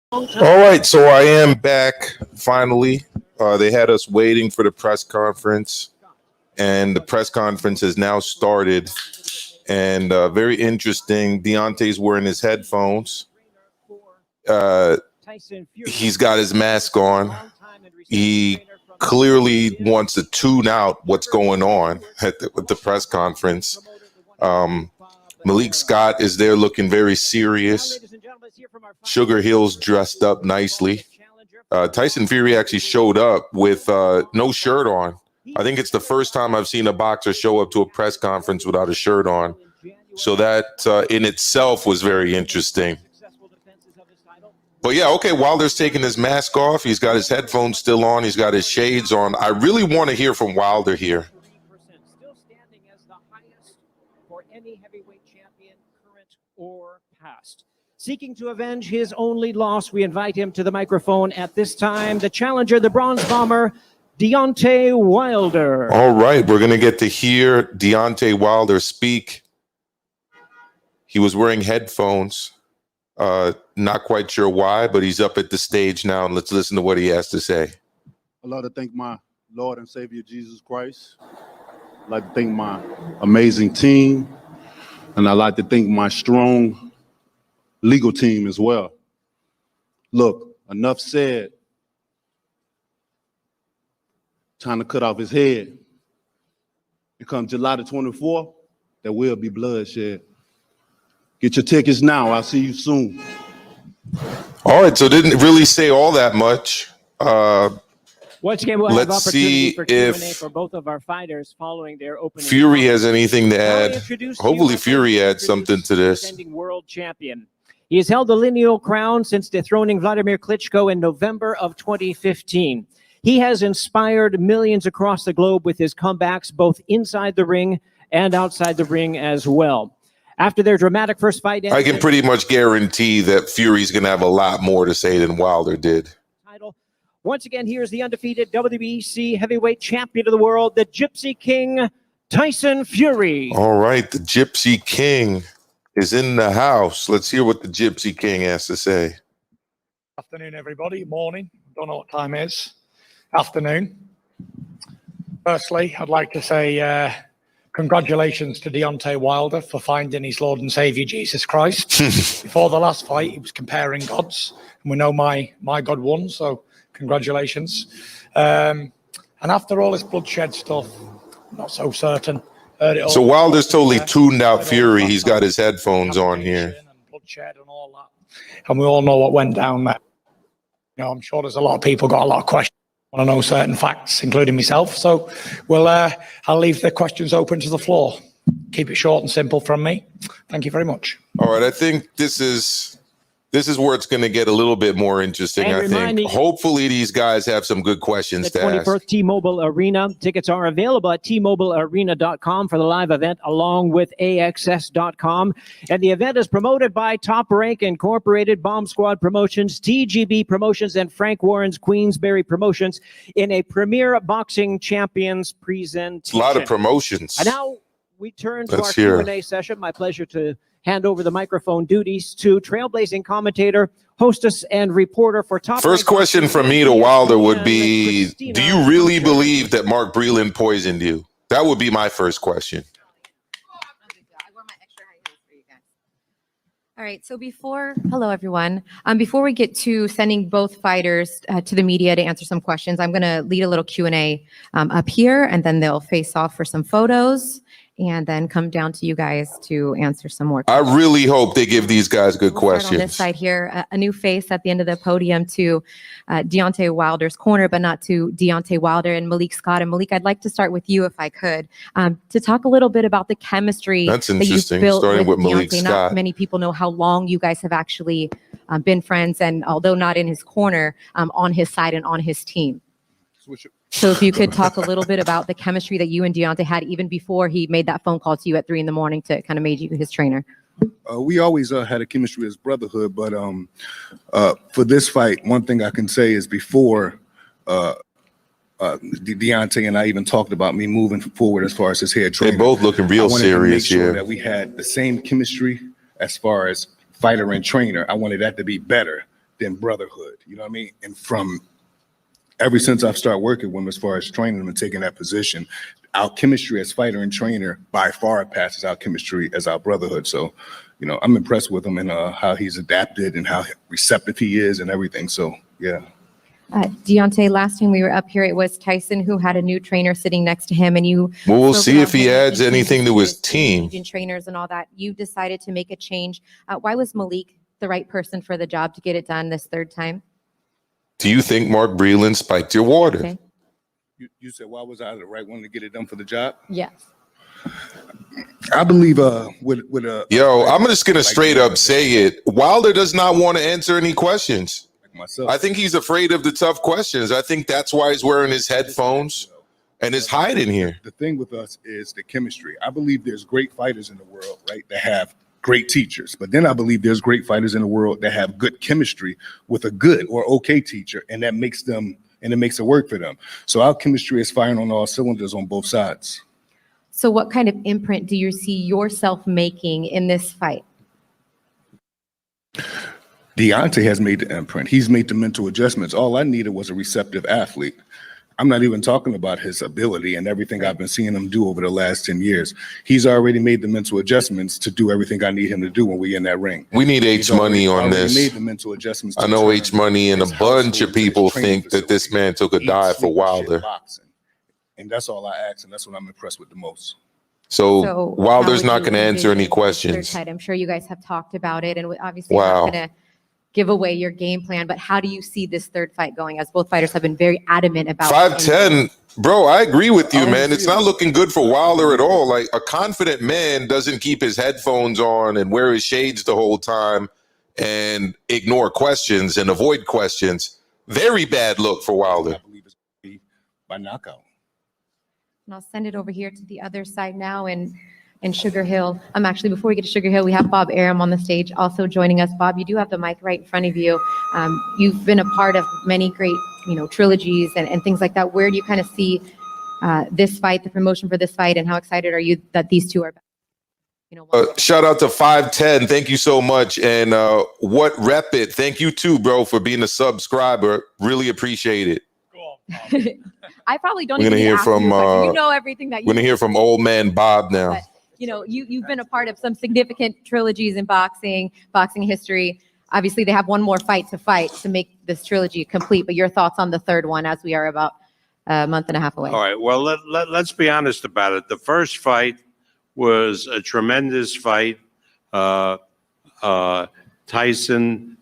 All right, so I am back finally. They had us waiting for the press conference, and the press conference has now started. And very interesting. Deontay's wearing his headphones. He's got his mask on. He clearly wants to tune out what's going on at the press conference. Malik Scott is there looking very serious. Sugar Hill's dressed up nicely. Tyson Fury actually showed up with no shirt on. I think it's the first time I've seen a boxer show up to a press conference without a shirt on. So that in itself was very interesting. But yeah, okay, Wilder's taking his mask off. He's got his headphones still on. He's got his shades on. I really want to hear from Wilder here. Still standing as the highest for any heavyweight champion, current or past. Seeking to avenge his only loss, we invite him to the microphone at this time. The challenger, the Bronze Bomber, Deontay Wilder. All right, we're going to get to hear Deontay Wilder speak. He was wearing headphones. Not quite sure why, but he's up at the stage now, and let's listen to what he has to say. I'd like to thank my Lord and Savior, Jesus Christ. I'd like to thank my amazing team, and I'd like to thank my strong legal team as well. Look, enough said. Time to cut off his head. It comes July the 24th, there will be bloodshed. Get your tickets now. I'll see you soon. All right, so didn't really say all that much. Once again, we'll have Let's opportunity see for Q&A if for both of our fighters following their opening. Fury has anything to add. Hopefully UFC Fury adds something to this. defending world champion. He has held the lineal crown since dethroning Vladimir Klitschko in November of 2015. He has inspired millions across the globe with his comebacks, both inside the ring and outside the ring as well. After their dramatic first fight, I can pretty much guarantee that Fury's going to have a lot more to say than Wilder did. Once again, here's the undefeated WBC heavyweight champion of the world, the Gypsy King, Tyson Fury. All right, the Gypsy King is in the house. Let's hear what the Gypsy King has to say. Afternoon, everybody. Morning. Don't know what time it is. Afternoon. Firstly, I'd like to say congratulations to Deontay Wilder for finding his Lord and Savior, Jesus Christ. Before the last fight, he was comparing gods, and we know my God won, so congratulations. And after all this bloodshed stuff, not so certain. Heard it all. So Wilder's totally tuned out Fury. He's got his headphones on here. And bloodshed and all that. And we all know what went down there. You know, I'm sure there's a lot of people got a lot of questions. Want to know certain facts, including myself. So I'll leave the questions open to the floor. Keep it short and simple from me. Thank you very much. All right, I think this is where it's going to get a little bit more interesting. And I think hopefully these guys have some good questions the to ask. 21st T-Mobile Arena. Tickets are available at tmobilearena.com for the live event, along with AXS.com. And the event is promoted by Top Rank Incorporated, Bomb Squad Promotions, TGB Promotions, and Frank Warren's Queensberry Promotions in a Premier Boxing Champions presentation. A lot of promotions. And now we turn to Let's our hear. Q&A session. My pleasure to hand over the microphone duties to trailblazing commentator, hostess, and reporter for Top First Rank question Boxing, from me to Wilder would ESPN, be, Christina do you really Archer. believe that Mark Breland poisoned you? That would be my first question. I wore my extra high heels for you guys. All right, so hello everyone. Before we get to sending both fighters to the media to answer some questions, I'm gonna lead a little Q&A up here, and then they'll face off for some photos, and then come down to you guys to answer some more I questions. really hope they give these guys good We'll start on this questions. side here, a new face at the end of the podium to Deontay Wilder's corner, but not to Deontay Wilder and Malik Scott. And Malik, I'd like to start with you, if I could, to talk a little bit about the chemistry That's that you've interesting, built starting with Malik Deontay. Scott. Not many people know how long you guys have actually been friends, and although not in his corner, on his side and on his team. So if you could talk a little bit about the chemistry that you and Deontay had even before he made that phone call to you at 3 a.m. to kind of made you his trainer. We always had a chemistry as brotherhood, but for this fight, one thing I can say is before Deontay and I even talked about me moving forward as far as his head trainer. They're both looking real I wanted to make serious sure here. that we had the same chemistry as far as fighter and trainer. I wanted that to be better than brotherhood. You know what I mean? And from ever since I've started working with him as far as training him and taking that position, our chemistry as fighter and trainer by far passes our chemistry as our brotherhood. So, you know, I'm impressed with him and how he's adapted and how receptive he is and everything. So, yeah. Deontay, last time we were up here, it was Tyson who had a new trainer sitting next to him, and you. Well, we'll spoke see about if he him adds making anything to his changes, team. changing trainers and all that. You decided to make a change. Why was Malik the right person for the job to get it done this third time? Do you think Mark Breland spiked your water? Okay. You said, why was I the right one to get it done for the job? Yes. I believe with Yo, I'm just gonna like straight up say it. Wilder does not want to answer any questions. like myself. I think he's afraid of the tough questions. I think that's why he's wearing his headphones and is hiding here. The thing with us is the chemistry. I believe there's great fighters in the world, right, that have great teachers. But then I believe there's great fighters in the world that have good chemistry with a good or okay teacher, and that makes them, and it makes it work for them. So our chemistry is firing on all cylinders on both sides. So what kind of imprint do you see yourself making in this fight? Deontay has made the imprint. He's made the mental adjustments. All I needed was a receptive athlete. I'm not even talking about his ability and everything I've been seeing him do over the last 10 years. He's already made the mental adjustments to do everything I need him to do when we're in that ring. We need He's H Money on already this. made the mental adjustments. I to know turn H Money and a his bunch of household, his people training think that this facility, man took a eat, dive for sleep, and Wilder. shit boxing. And that's all I ask, and that's what I'm impressed with the most. So how Wilder's would not you going to answer any envision this third questions. fight? I'm sure you guys have talked about it, and obviously Wow. not going to give away your game plan, but how do you see this third fight going, as both fighters have been very adamant about? 5'10", bro, I agree with you, I don't man. see It's it. not looking good for Wilder at all. Like, a confident man doesn't keep his headphones on and wear his shades the whole time and ignore questions and avoid questions. Very bad look for I Wilder. believe it's going to be by knockout. And I'll send it over here to the other side now in Sugar Hill. Actually, before we get to Sugar Hill, we have Bob Arum on the stage also joining us. Bob, you do have the mic right in front of you. You've been a part of many great, trilogies and things like that. Where do you kind of see this fight, the promotion for this fight, and how excited are you that these two are? Shout out to 5'10". Thank you so much. And What Rep It, thank you too, bro, for being a subscriber. Really appreciate it. Go on, Bob. I probably don't We're even gonna need to hear ask from, you a question. You know everything that We're going to hear from old man Bob now. But, you've been a part of some significant trilogies in boxing history. Obviously, they have one more fight to make this trilogy complete. But your thoughts on the third one, as we are about a month and a half away? All right. Well, let's be honest about it. The first fight was a tremendous fight. Tyson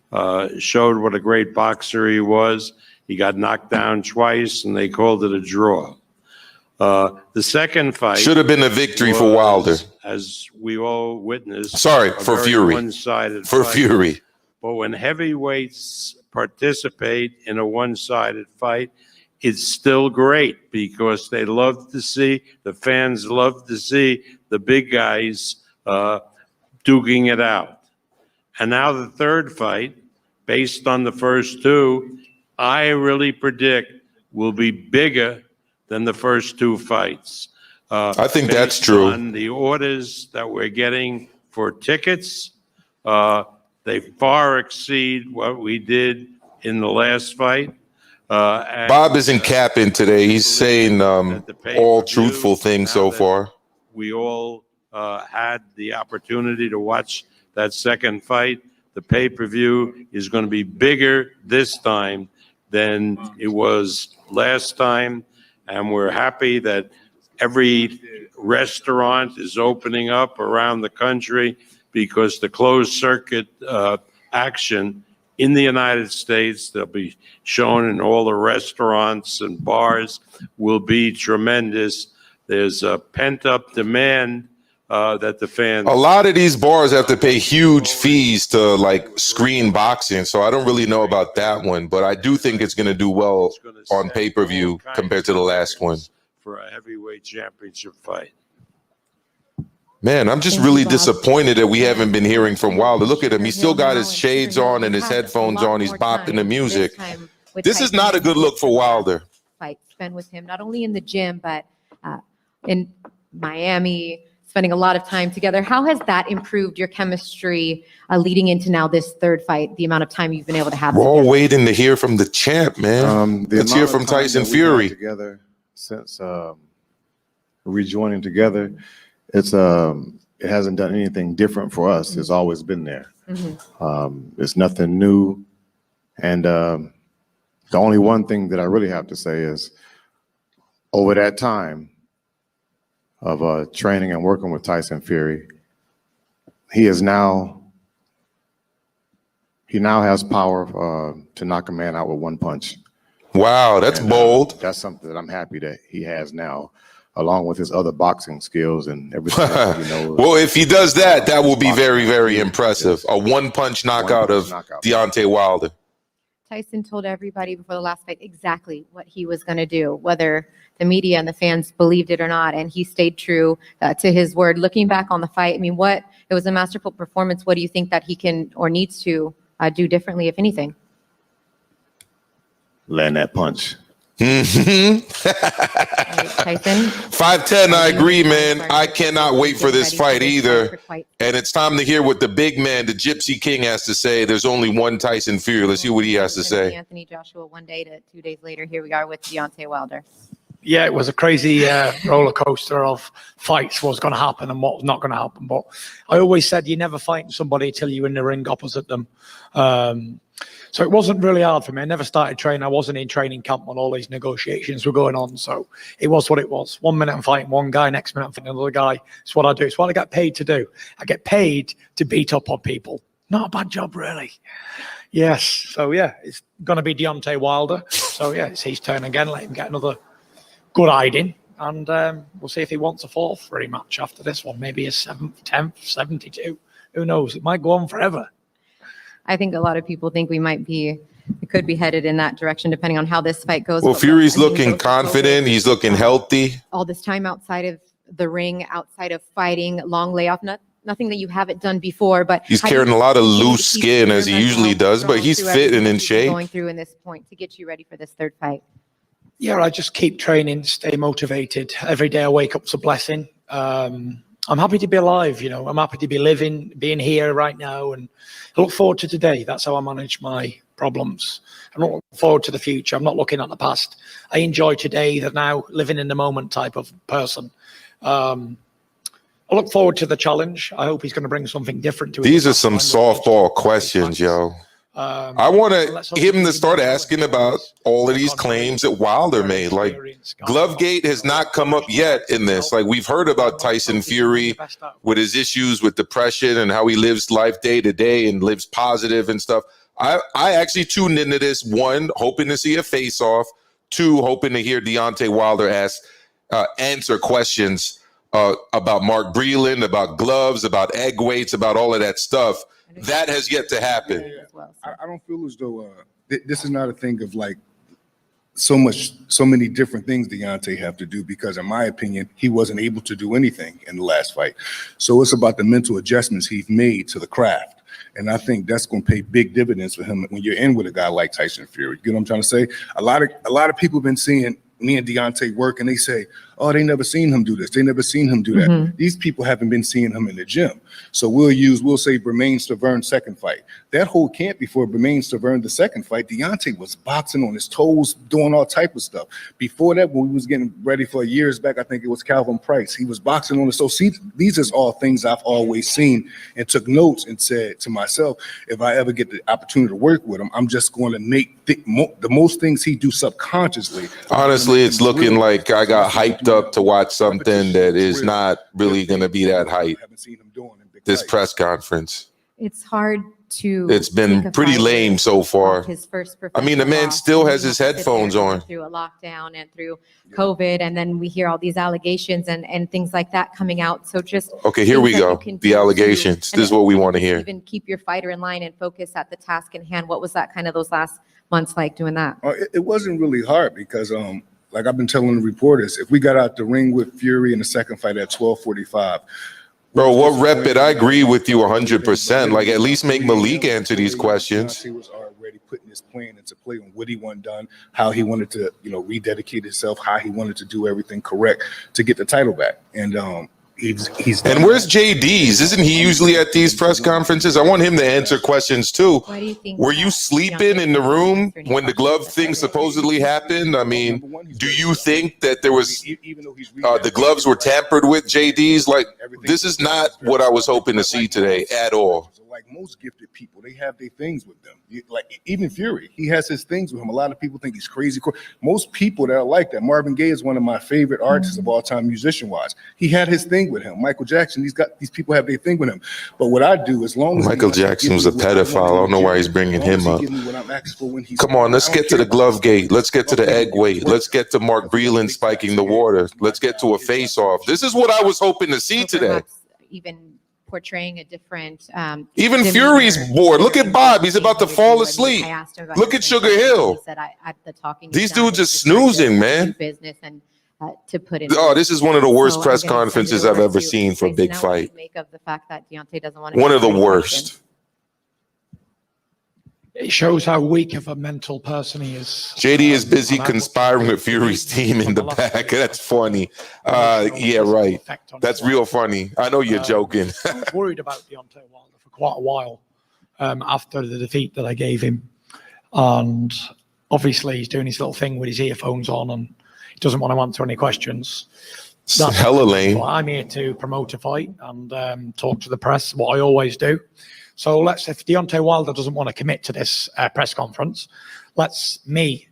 showed what a great boxer he was. He got knocked down twice, and they called it a draw. The second fight Should have been a victory for Wilder. was, as we all witnessed. Sorry, a for very Fury. One-sided For fight. Fury. But when heavyweights participate in a one-sided fight, it's still great because they love to see, the fans love to see the big guys duking it out. And now the third fight, based on the first two, I really predict will be bigger than the first two fights. I think that's Based true. on the orders that we're getting for tickets, they far exceed what we did in the last fight. And, Bob isn't capping today. He's saying that the pay-per-view, all truthful things so now that far. we all had the opportunity to watch that second fight. The pay-per-view is going to be bigger this time than it was last time. And we're happy that every restaurant is opening up around the country because the closed circuit action in the United States, they'll be shown in all the restaurants and bars, will be tremendous. There's a pent-up demand that the fans... A lot of these bars have to pay huge fees to screen boxing, so I don't really know about that one, but I do think it's going to do well It's gonna on set pay-per-view all kinds compared to the of last one. records for a heavyweight championship fight. Man, I'm just Thank you, really Bob. disappointed that we haven't been hearing from Wilder. Look at him. He's still got his shades on and his headphones on. He's bopping the music. This is not a good look for Wilder. Fight spent with him, not only in the gym, but in Miami, spending a lot of time together. How has that improved your chemistry leading into now this third fight, the amount of time you've been able to have We're all together? waiting to hear from the champ, man. The Let's hear amount of from time Tyson that we've had Fury. together since rejoining together, it hasn't done anything different for us. It's always been there. It's nothing new. And the only one thing that I really have to say is over that time of training and working with Tyson Fury, he now has power to knock a man out with one punch. Wow, that's And, bold. That's something that I'm happy that he has now, along with his other boxing skills and everything else, you know. Well, if he does that, that will be very, very impressive. A one-punch knockout of knockout. Deontay Wilder. Tyson told everybody before the last fight exactly what he was going to do, whether the media and the fans believed it or not, and he stayed true to his word. Looking back on the fight, I mean, it was a masterful performance. What do you think that he can or needs to do differently, if anything? Land that punch. Mhm. All right, Tyson? 5'10", I agree, man. I cannot wait for this fight either. And it's time to hear what the big man, the Gypsy King, has to say. There's only one Tyson Fury. Let's hear what he has to say. Anthony Joshua one day to 2 days later, here we are with Deontay Wilder. Yeah, it was a crazy roller coaster of fights, what's going to happen and what was not going to happen. But I always said you never fight somebody till you're in the ring opposite them. So it wasn't really hard for me. I never started training. I wasn't in training camp when all these negotiations were going on. So it was what it was. 1 minute I'm fighting one guy, next minute I'm fighting another guy. It's what I do. It's what I get paid to do. I get paid to beat up on people. Not a bad job, really. Yes. So, yeah, it's going to be Deontay Wilder. So, yeah, it's his turn again. Let him get another good hiding. And we'll see if he wants a fourth rematch after this one. Maybe a 7th, 10th, 72. Who knows? It might go on forever. I think a lot of people think we could be headed in that direction depending on how this fight goes. Well, But, Fury's I mean, looking both- confident. He's looking healthy. all this time outside of the ring, outside of fighting, long layoff, nothing that you haven't done before, but He's how do carrying you a lot of continue to loose keep skin your as he mental usually health does, but strong he's through fit and everything in you've been shape. Going through in this point to get you ready for this third fight. Yeah, I just keep training, stay motivated. Every day I wake up's a blessing. I'm happy to be alive, you know. I'm happy to be living, being here right now, and I look forward to today. That's how I manage my problems. I'm not looking forward to the future. I'm not looking at the past. I enjoy today, the now, living in the moment type of person. I look forward to the challenge. I hope he's going to bring something different to it. These are some softball questions, yo. I want him to start asking about all of these claims that Wilder made. Like, Glovegate has not come up yet in this. Like, we've heard about Tyson Fury with his issues with depression and how he lives life day to day and lives positive and stuff. I actually tuned into this, one, hoping to see a face-off, two, hoping to hear Deontay Wilder answer questions about Mark Breland, about gloves, about egg weights, about all of that stuff. That has yet to happen. As well, so. I don't feel as though this is not a thing of like so many different things Deontay have to do, because in my opinion, he wasn't able to do anything in the last fight. So it's about the mental adjustments he's made to the craft. And I think that's going to pay big dividends for him when you're in with a guy like Tyson Fury. You know what I'm trying to say? A lot of people have been seeing me and Deontay work, and they say, oh, they never seen him do this. They never seen him do that. Mhm. These people haven't been seeing him in the gym. So we'll say Bermain Stavern second fight. That whole camp before Bermain Stavern the second fight, Deontay was boxing on his toes, doing all type of stuff. Before that, when we was getting ready for years back, I think it was Calvin Price. He was boxing on his toes. See, these is all things I've always seen and took notes and said to myself, if I ever get the opportunity to work with him, I'm just going to make the most things he do subconsciously. Honestly, it's looking like I got hyped up to watch something that is not really going to be that hype. Haven't seen him doing in big This fights. press conference. It's hard to. It's been take a pretty fighter lame so far. off his first I mean, the professional man loss, still and has then his you have to sit there headphones going on. through a lockdown and through COVID, and then we hear all these allegations and things like that coming out. So just Okay, here things we that you go. can do The to- allegations. and This is what we want to hear. even keep your fighter in line and focus at the task in hand. What was that kind of those last months like doing that? It wasn't really hard because, like I've been telling the reporters, if we got out the ring with Fury in the second fight at 12:45. Bro, what rep it? I agree with you 100%. Like, at least make Malik answer these questions. He was already putting his plan into play on what he wanted done, how he wanted to, rededicate himself, how he wanted to do everything correct to get the title back. And he's And where's JD's? Isn't he usually at these press conferences? I want him to answer questions too. Why do you think? Were you that sleeping Deontay in the doesn't room answer any when the glove questions thing that are supposedly happened? I mean, do you think that there was even though he's the gloves were tampered with, JD's? Like, this is not what I was hoping to see today at all. Like most gifted people, they have their things with them. Like even Fury, he has his things with him. A lot of people think he's crazy. Most people that are like that. Marvin Gaye is one of my favorite artists of all time, musician wise. He had his thing with him. Michael Jackson, these people have their thing with him. But what I do, as long as Michael Jackson was a pedophile. I don't know why he's bringing him up. Come on, let's get to the glove gate. Let's get to the egg weight. Let's get to Mark Breland spiking the water. Let's get to a face-off. This is what I was hoping to see So today. perhaps even portraying a different. Even demeanor. Fury's bored. Look at Bob. He's about to fall asleep. I asked him about Look his at Sugar thing. Hill. He said at the talking. These he's done, dudes he's are just trying to snoozing, do man. Business and to put in. Oh, this is one of the worst So I'm press gonna send it conferences over I've ever to seen for a Tyson. big Now, what do you fight. make of the fact that Deontay doesn't want to One of the answer any worst. questions? It shows how weak of a mental person he is. JD is busy And I- conspiring with Fury's team in the back. That's funny. Yeah, right. That's real funny. I know you're joking. I was worried about Deontay Wilder for quite a while after the defeat that I gave him. And obviously he's doing his little thing with his earphones on and he doesn't want to answer any questions. It's hella lame. Well, I'm here to promote a fight and talk to the press, what I always do. So if Deontay Wilder doesn't want to commit to this press conference, let's me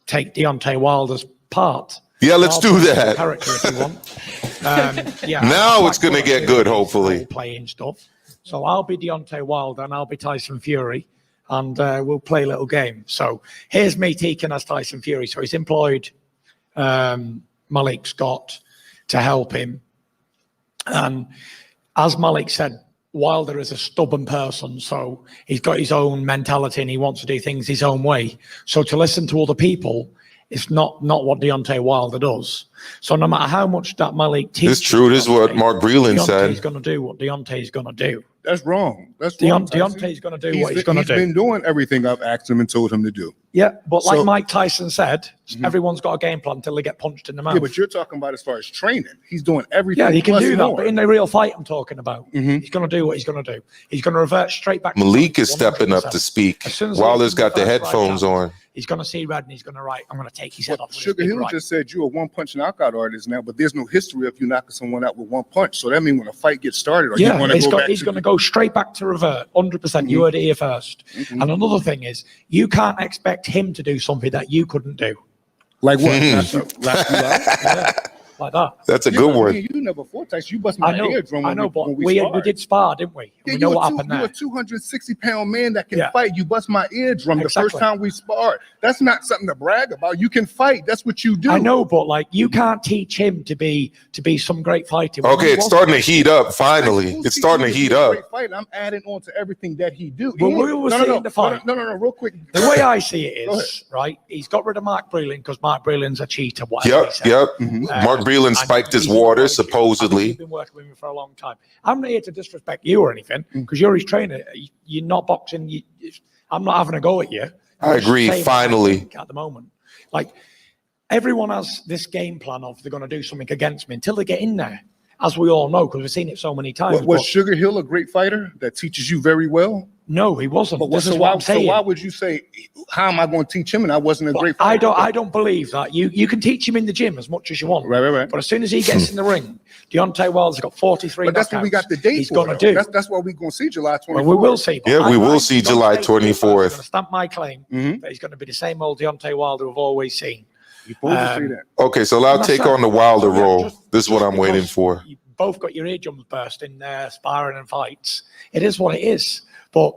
take Deontay Wilder's part. Yeah, let's I'll do play the that. Character if you want. Yeah. Now I'm it's quite gonna good get at good, doing hopefully. role-playing stuff. So I'll be Deontay Wilder and I'll be Tyson Fury, and we'll play a little game. So here's me taking as Tyson Fury. So he's employed Malik Scott to help him, and as Malik said, Wilder is a stubborn person, so he's got his own mentality and he wants to do things his own way. So to listen to other people is not what Deontay Wilder does. So no matter how much that Malik teaches, It's true. This is what Deontay, Mark Breland Deontay's said. going to do what Deontay's going to do. That's wrong. That's wrong. Tyson. Deontay's going to do what he's going to He's do. been doing everything I've asked him and told him to do. Yeah, but like So- Mike Tyson said, Mhm. everyone's got a game plan until they get punched in the mouth. Yeah, but you're talking about as far as training. He's doing everything. Yeah, he can plus do that, more. but in the real fight I'm talking about, Mhm. he's going to do what he's going to do. He's going to revert straight back. to Malik punch, is stepping up to 100%. speak. As soon as Wilder's he got the first right headphones hand, on. He's going to see red and he's going to write, I'm going to take his head Well, off. with this Sugar big Hill right. just said you're a one-punch knockout artist now, but there's no history of you knocking someone out with one punch. So that means when a fight gets started, or you Yeah, want to go back he's to going to go straight back to revert, 100%. You heard it here first. Mhm. And another thing is, you can't expect him to do something that you couldn't do. like what? Mhm. Last you out? Yeah, like that. That's a Yeah, good but one. me and You never fought, Tyson. You bust my I know, eardrum. I know, when but we we sparred. did spar, didn't we? Yeah, We know you what a happened You're there. a 260-pound man that can Yeah. fight. You bust my eardrum the Exactly. first time we sparred. That's not something to brag about. You can fight. That's what you do. I know, but like you can't teach him to be some great fighter. Okay, it's starting to heat up. Finally, Who's it's starting to teaching you heat be a up. great fighter? I'm adding on to everything that he do. Well, And- we were seeing the fight. No, real quick. The way I see it Go ahead. is, right, he's got rid of Mark Breland because Mark Breland's a cheater. Whatever he Yep, said. yep. Mhm. Mark Breland And spiked his he's water, employed you. I mean, supposedly. you've been working with me for a long time. I'm not here to disrespect you or anything because you're his trainer. You're not boxing. I'm not having a go at you. I I'm just agree, saying what I finally. think at the moment. Like everyone has this game plan of they're going to do something against me until they get in there, as we all know because we've seen it so many times. Was But Sugar Hill a great fighter that teaches you very well? no, he wasn't. But This so is why, what I'm saying. so why would you say, how am I going to teach him and I wasn't a But great fighter? I don't believe that. You can teach him in the gym as much as you want. Right. But as soon as he gets in the ring, Deontay Wilder's got 43 But that's what we got the date He's for. going to though. do. That's what we're going to see July 24th. Well, we will see. But Yeah, we will I'm see gonna July say 24th. I'm going to stamp my claim Mhm. that he's going to be the same old Deontay Wilder we've always seen. You're supposed to say that. Okay, so I'll That's take right. on the Wilder Yeah, role. just- This is what I'm waiting because for. You both got your eardrums burst in sparring and fights. It is what it is. But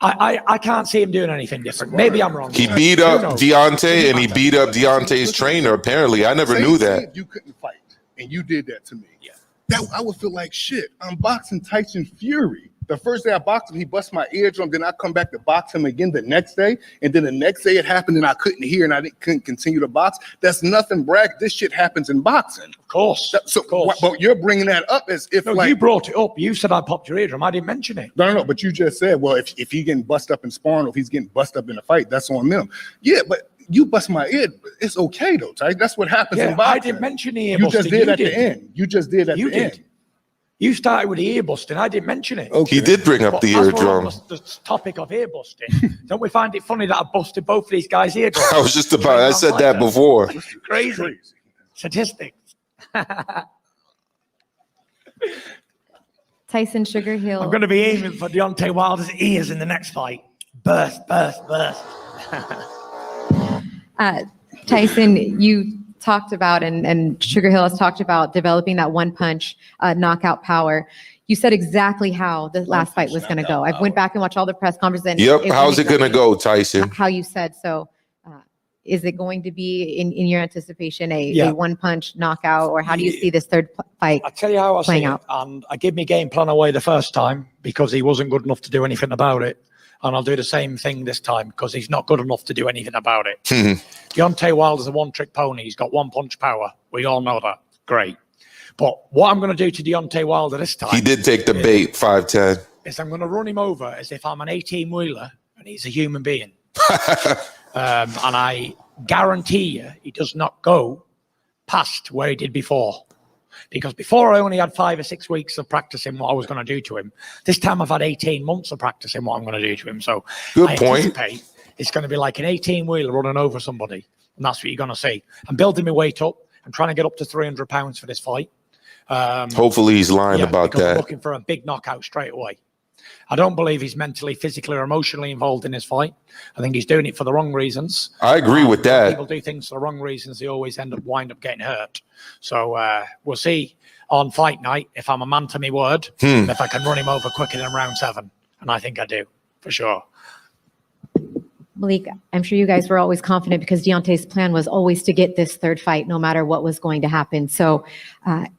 I can't see him doing anything different. Maybe I'm wrong. He beat Who up knows? Deontay and he beat up Deontay's trainer, apparently. I never Say- knew say that. if you couldn't fight and you did that to me. Yeah. That I would feel like shit. I'm boxing Tyson Fury. The first day I boxed him, he bust my eardrum. Then I come back to box him again the next day. And then the next day it happened and I couldn't hear and couldn't continue to box. That's nothing brag. This shit happens in boxing. Of course. So, of course. but you're bringing that up as if No, like, you brought it up. You said I popped your eardrum. I didn't mention it. no, but you just said, well, if he getting bust up in sparring or if he's getting bust up in a fight, that's on them. Yeah, but you bust my ear. It's okay though, Ty. That's what happens in Yeah, boxing. I didn't mention the ear You busting. just did at the end. You just did at You the did. end. You started with the ear busting. I didn't mention it. He did bring up But the as we're on eardrum. the topic of ear busting, don't we find it funny that I busted both of these guys' eardrums? I was just about, I said that before. Crazy. Statistics. Tyson Sugar Hill. I'm going to be aiming for Deontay Wilder's ears in the next fight. Burst, burst, burst. Tyson, you talked about, and Sugar Hill has talked about developing that one punch knockout power. You said exactly how the last fight was going to go. I went back and watched all the press conferences. And Yep. went How's it going to exactly go, Tyson? How you said. So is it going to be, in your anticipation, a Yeah. one punch knockout, or how do you see this third fight? I tell you how I see Playing it. out. And I gave my game plan away the first time because he wasn't good enough to do anything about it. And I'll do the same thing this time because he's not good enough to do anything about it. Deontay Wilder's a one-trick pony. He's got one punch power. We all know that. Great. But what I'm going to do to Deontay Wilder this time He did take the bait, 5'10". is I'm going to run him over as if I'm an 18-wheeler and he's a human being. And I guarantee you he does not go past where he did before. Because before I only had 5 or 6 weeks of practicing what I was going to do to him. This time I've had 18 months of practicing what I'm going to do to him. So Good I point. anticipate it's going to be like an 18-wheeler running over somebody. And that's what you're going to see. I'm building my weight up. I'm trying to get up to 300 pounds for this fight. Hopefully he's lying about because I'm that. looking for a big knockout straight away. I don't believe he's mentally, physically, or emotionally involved in this fight. I think he's doing it for the wrong reasons. I agree with When that. people do things for the wrong reasons, they always wind up getting hurt. So we'll see on fight night if I'm a man to my word, and if I can run him over quicker than round 7. And I think I do, for sure. Malik, I'm sure you guys were always confident because Deontay's plan was always to get this third fight, no matter what was going to happen. So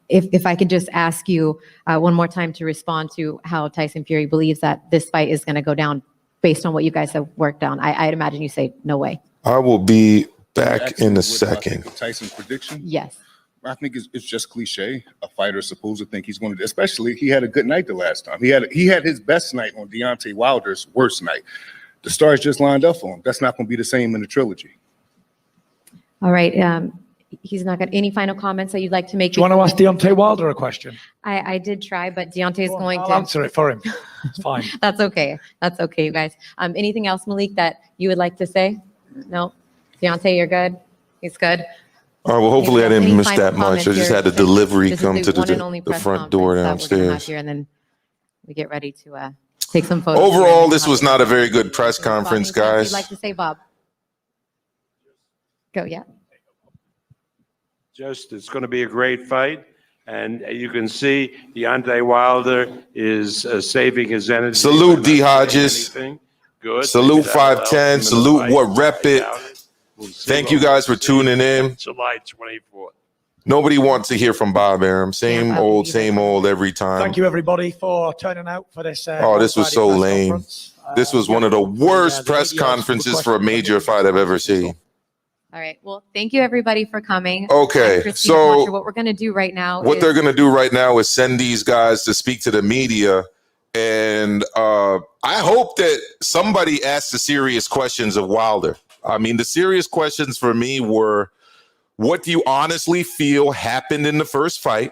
if I could just ask you one more time to respond to how Tyson Fury believes that this fight is going to go down based on what you guys have worked on, I'd imagine you say no way. I will be back Actually, in a what do I think second. of Tyson's prediction? Yes. I think it's just cliche. A fighter is supposed to think he's going to, especially he had a good night the last time. He had his best night on Deontay Wilder's worst night. The stars just lined up for him. That's not going to be the same in the trilogy. All right. He's not got any final comments that you'd like to make. Do you want to ask Deontay Wilder a question? I did try, but Deontay's going I'll to. answer it for him. It's fine. That's okay. That's okay, you guys. Anything else, Malik, that you would like to say? No? Deontay, you're good? He's good? All right, well, hopefully I Any didn't miss final that much. comments I just here? had a delivery This is come to one and only the press front door conference that we're gonna have downstairs. here, and then we get ready to take some photos. Overall, this was not a very good press conference, Anything else guys. You'd like to say, Bob? Go, yeah. It's going to be a great fight. And you can see Deontay Wilder is saving his energy. Salute, by not D. saying Hodges. anything. Good. Salute Maybe that'll help 5'10", him in the salute fight. what rep I it. doubt We'll see Thank what you guys we'll for see tuning in. July 24th. Nobody wants to hear from Bob Arum. Same Bob, old, you same guys- old every time. Thank you, everybody, for turning out for this. Oh, this was Friday so press lame. conference. This was one of the worst the press media asked conferences good for a questions. major fight I've ever seen. All right. Well, thank you, everybody, for coming. Okay, I'm Christine so Fletcher. What we're going to do right now What is they're going to do right now is send these guys to speak to the media. And I hope that somebody asks the serious questions of Wilder. I mean, the serious questions for me were, what do you honestly feel happened in the first fight?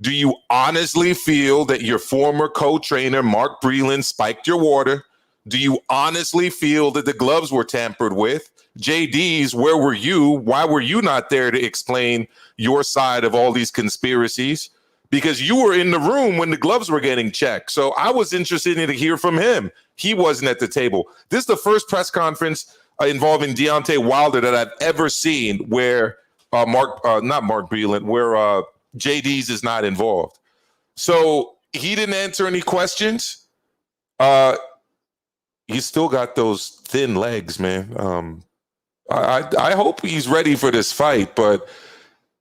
Do you honestly feel that your former co-trainer, Mark Breland, spiked your water? Do you honestly feel that the gloves were tampered with? JD's, where were you? Why were you not there to explain your side of all these conspiracies? Because you were in the room when the gloves were getting checked. So I was interested in to hear from him. He wasn't at the table. This is the first press conference involving Deontay Wilder that I've ever seen where not Mark Breland, where JD's is not involved. So he didn't answer any questions. He's still got those thin legs, man. I hope he's ready for this fight, but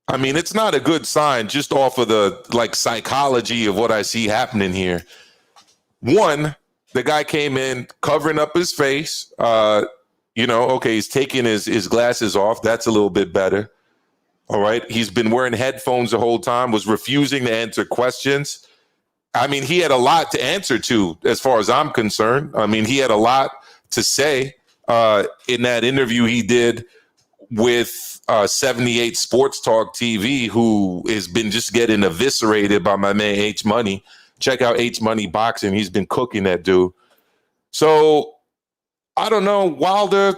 I mean, it's not a good sign just off of the psychology of what I see happening here. One, the guy came in covering up his face. Okay, he's taking his glasses off. That's a little bit better. All right. He's been wearing headphones the whole time, was refusing to answer questions. I mean, he had a lot to answer to, as far as I'm concerned. I mean, he had a lot to say in that interview he did with 78 Sports Talk TV, who has been just getting eviscerated by my man H Money. Check out H Money Boxing. He's been cooking that dude. So I don't know, Wilder.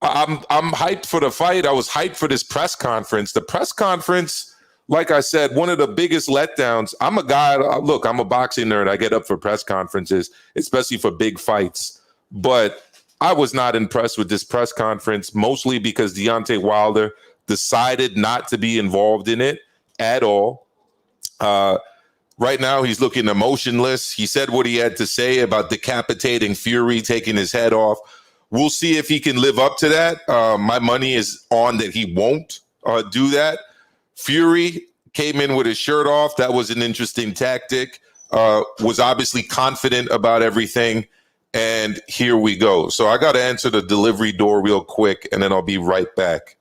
I'm hyped for the fight. I was hyped for this press conference. The press conference, like I said, one of the biggest letdowns. I'm a guy, look, I'm a boxing nerd. I get up for press conferences, especially for big fights. But I was not impressed with this press conference, mostly because Deontay Wilder decided not to be involved in it at all. Right now, he's looking emotionless. He said what he had to say about decapitating Fury, taking his head off. We'll see if he can live up to that. My money is on that he won't do that. Fury came in with his shirt off. That was an interesting tactic. Was obviously confident about everything. And here we go. So I got to answer the delivery door real quick, and then I'll be right back.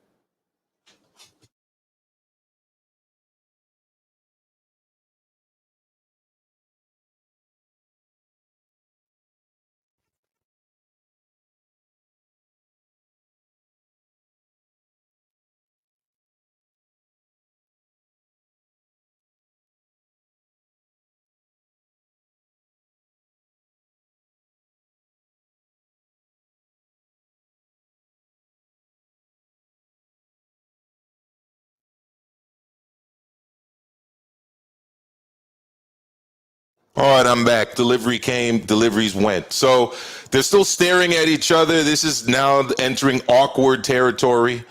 All right, I'm back. Delivery came, deliveries went. So they're still staring at each other. This is now entering awkward territory.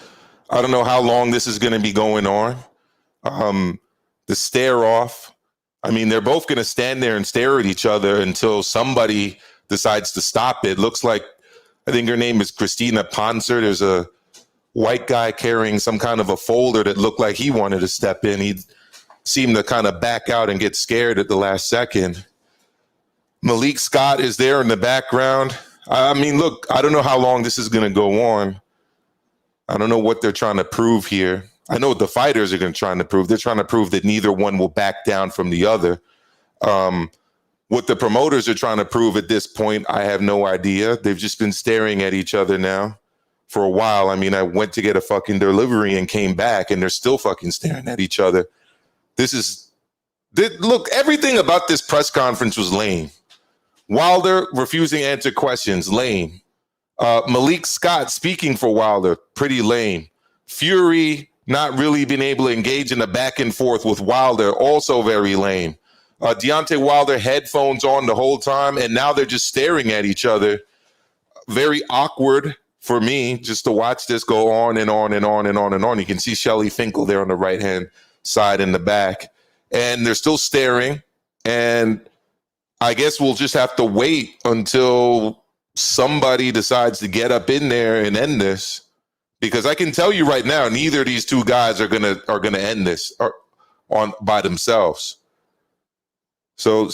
I don't know how long this is going to be going on. The stare off. I mean, they're both going to stand there and stare at each other until somebody decides to stop it. Looks like, I think her name is Christina Ponser. There's a white guy carrying some kind of a folder that looked like he wanted to step in. He seemed to kind of back out and get scared at the last second. Malik Scott is there in the background. I mean, look, I don't know how long this is going to go on. I don't know what they're trying to prove here. I know what the fighters are going to try to prove. They're trying to prove that neither one will back down from the other. What the promoters are trying to prove at this point, I have no idea. They've just been staring at each other now for a while. I mean, I went to get a fucking delivery and came back, and they're still fucking staring at each other. Look, everything about this press conference was lame. Wilder refusing to answer questions, lame. Malik Scott speaking for Wilder, pretty lame. Fury not really being able to engage in a back and forth with Wilder, also very lame. Deontay Wilder headphones on the whole time, and now they're just staring at each other. Very awkward for me just to watch this go on and on and on and on and on. You can see Shelly Finkel there on the right-hand side in the back, and they're still staring. And I guess we'll just have to wait until somebody decides to get up in there and end this, because I can tell you right now, neither of these two guys are gonna end this by themselves. So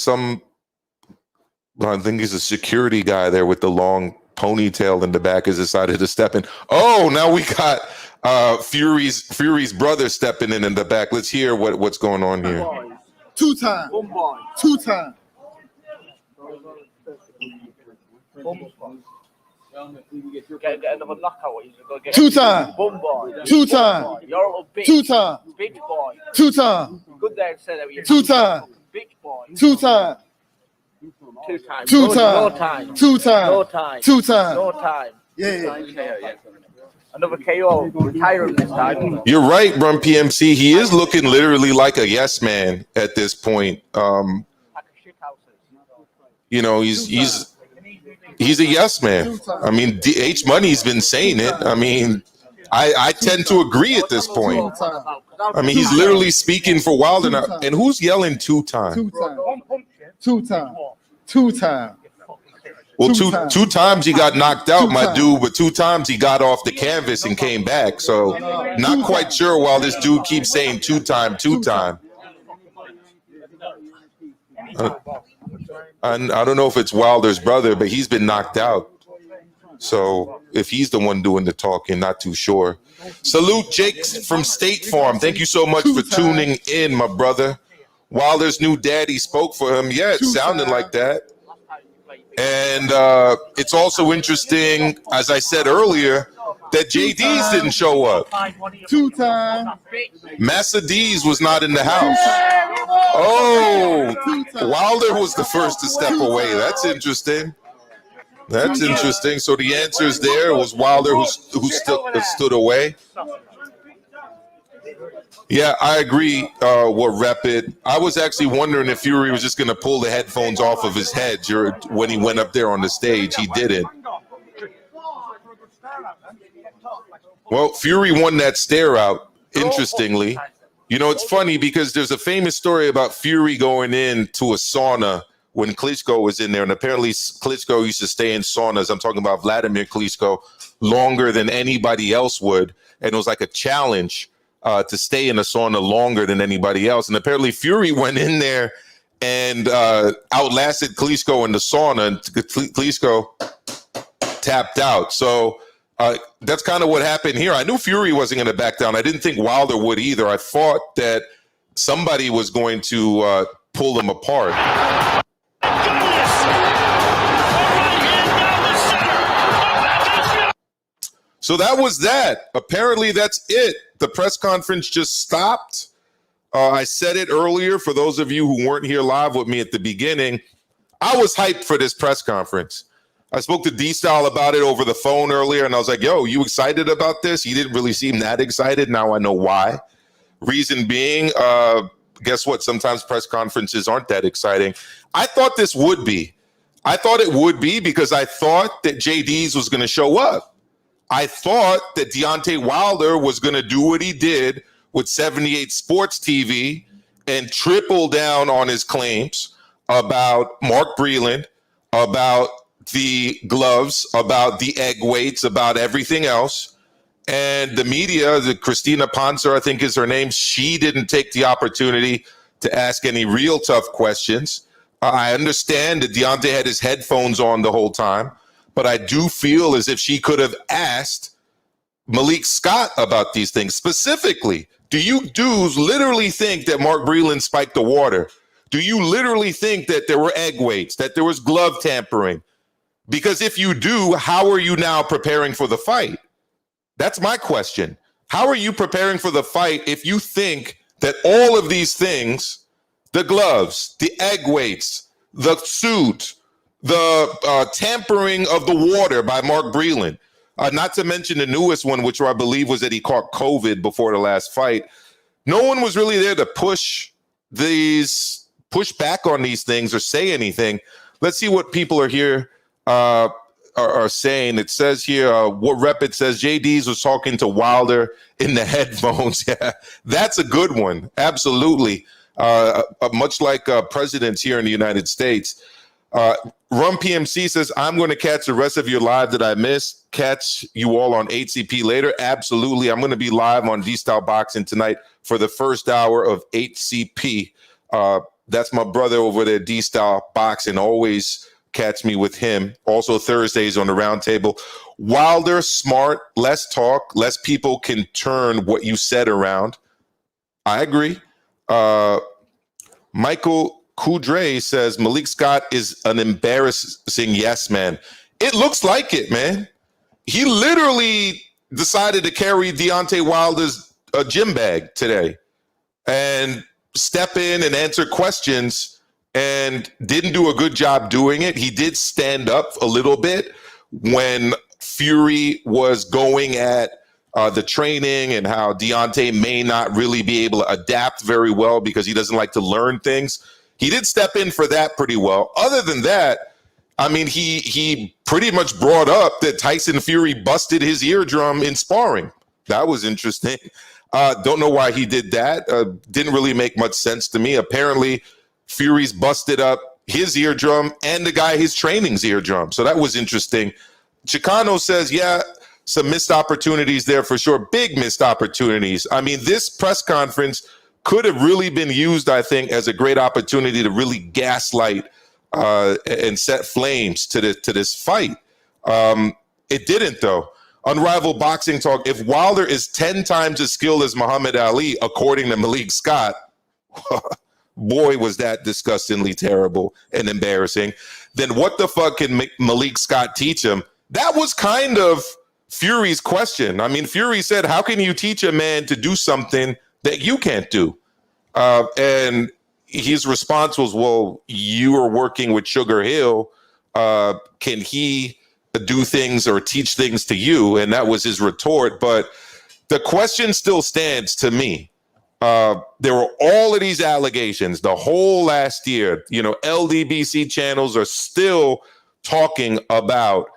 I think he's a security guy there with the long ponytail in the back has decided to step in. Oh, now we got Fury's brother stepping in the back. Let's hear what's going on here. Two time. Two time. Two time. Two time. Two time. Two time. Two time. Two time. Two time. Two time. Two time. Yeah. Another KO, retiring this time. You're right, Run PMC. He is looking literally like a yes man at this point. You know, he's a yes man. I mean, H Money's been saying it. I mean, I tend to agree at this point. I mean, he's literally speaking for Wilder now. And who's yelling two time? Two time. Two time. Well, two times he got knocked out, my dude, but 2 times he got off the canvas and came back. So not quite sure why this dude keeps saying two time. I don't know if it's Wilder's brother, but he's been knocked out. So if he's the one doing the talking, not too sure. Salute Jake from State Farm. Thank you so much for tuning in, my brother. Wilder's new daddy spoke for him. Yeah, it sounded like that. And it's also interesting, as I said earlier, that JD's didn't show up. 2 times. Massa D's was not in the house. Oh, Wilder was the first to step away. That's interesting. That's interesting. So the answer is there. It was Wilder who stood away. Yeah, I agree with Rapid. I was actually wondering if Fury was just going to pull the headphones off of his head when he went up there on the stage. He didn't. Well, Fury won that stare out, interestingly. You know, it's funny because there's a famous story about Fury going into a sauna when Klitschko was in there. And apparently Klitschko used to stay in saunas. I'm talking about Vladimir Klitschko longer than anybody else would. And it was like a challenge to stay in a sauna longer than anybody else. And apparently Fury went in there and outlasted Klitschko in the sauna. And Klitschko tapped out. So that's kind of what happened here. I knew Fury wasn't going to back down. I didn't think Wilder would either. I thought that somebody was going to pull them apart. So that was that. Apparently that's it. The press conference just stopped. I said it earlier for those of you who weren't here live with me at the beginning. I was hyped for this press conference. I spoke to D-Style about it over the phone earlier, and I was like, yo, you excited about this? He didn't really seem that excited. Now I know why. Reason being, guess what? Sometimes press conferences aren't that exciting. I thought this would be. I thought it would be because I thought that JD's was going to show up. I thought that Deontay Wilder was going to do what he did with 78 Sports TV and triple down on his claims about Mark Breland, about the gloves, about the egg weights, about everything else. And the media, the Christina Ponser, I think is her name, she didn't take the opportunity to ask any real tough questions. I understand that Deontay had his headphones on the whole time, but I do feel as if she could have asked Malik Scott about these things. Specifically, do you dudes literally think that Mark Breland spiked the water? Do you literally think that there were egg weights, that there was glove tampering? Because if you do, how are you now preparing for the fight? That's my question. How are you preparing for the fight if you think that all of these things, the gloves, the egg weights, the suit, the tampering of the water by Mark Breland, not to mention the newest one, which I believe was that he caught COVID before the last fight. No one was really there to push back on these things or say anything. Let's see what people are here are saying. It says here, what Repit says, JD's was talking to Wilder in the headphones. Yeah, that's a good one. Absolutely. Much like presidents here in the United States. Rum PMC says, I'm going to catch the rest of your live that I missed. Catch you all on HCP later. Absolutely. I'm going to be live on D-Style Boxing tonight for the first hour of HCP. That's my brother over there, D-Style Boxing. Always catch me with him. Also Thursdays on the round table. Wilder, smart, less talk, less people can turn what you said around. I agree. Michael Kudre says Malik Scott is an embarrassing yes man. It looks like it, man. He literally decided to carry Deontay Wilder's gym bag today and step in and answer questions and didn't do a good job doing it. He did stand up a little bit when Fury was going at the training and how Deontay may not really be able to adapt very well because he doesn't like to learn things. He did step in for that pretty well. Other than that, I mean, he pretty much brought up that Tyson Fury busted his eardrum in sparring. That was interesting. Don't know why he did that. Didn't really make much sense to me. Apparently, Fury's busted up his eardrum and the guy his training's eardrum. So that was interesting. Chicano says, yeah, some missed opportunities there for sure. Big missed opportunities. I mean, this press conference could have really been used, I think, as a great opportunity to really gaslight and set flames to this fight. It didn't, though. Unrivaled Boxing Talk. If Wilder is 10 times as skilled as Muhammad Ali, according to Malik Scott, boy, was that disgustingly terrible and embarrassing. Then what the fuck can Malik Scott teach him? That was kind of Fury's question. I mean, Fury said, how can you teach a man to do something that you can't do? And his response was, well, you are working with Sugar Hill. Can he do things or teach things to you? And that was his retort. But the question still stands to me. There were all of these allegations the whole last year. You know, LDBC channels are still talking about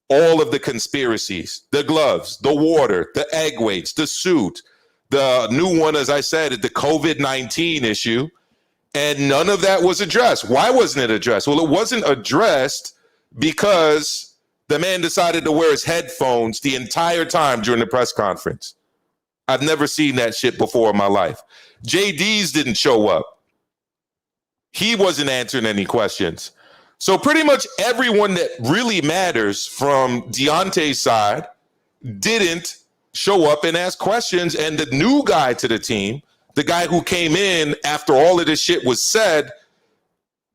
all of the conspiracies, the gloves, the water, the egg weights, the suit, the new one, as I said, the COVID-19 issue. And none of that was addressed. Why wasn't it addressed? Well, it wasn't addressed because the man decided to wear his headphones the entire time during the press conference. I've never seen that shit before in my life. JD's didn't show up. He wasn't answering any questions. So pretty much everyone that really matters from Deontay's side didn't show up and ask questions. And the new guy to the team, the guy who came in after all of this shit was said,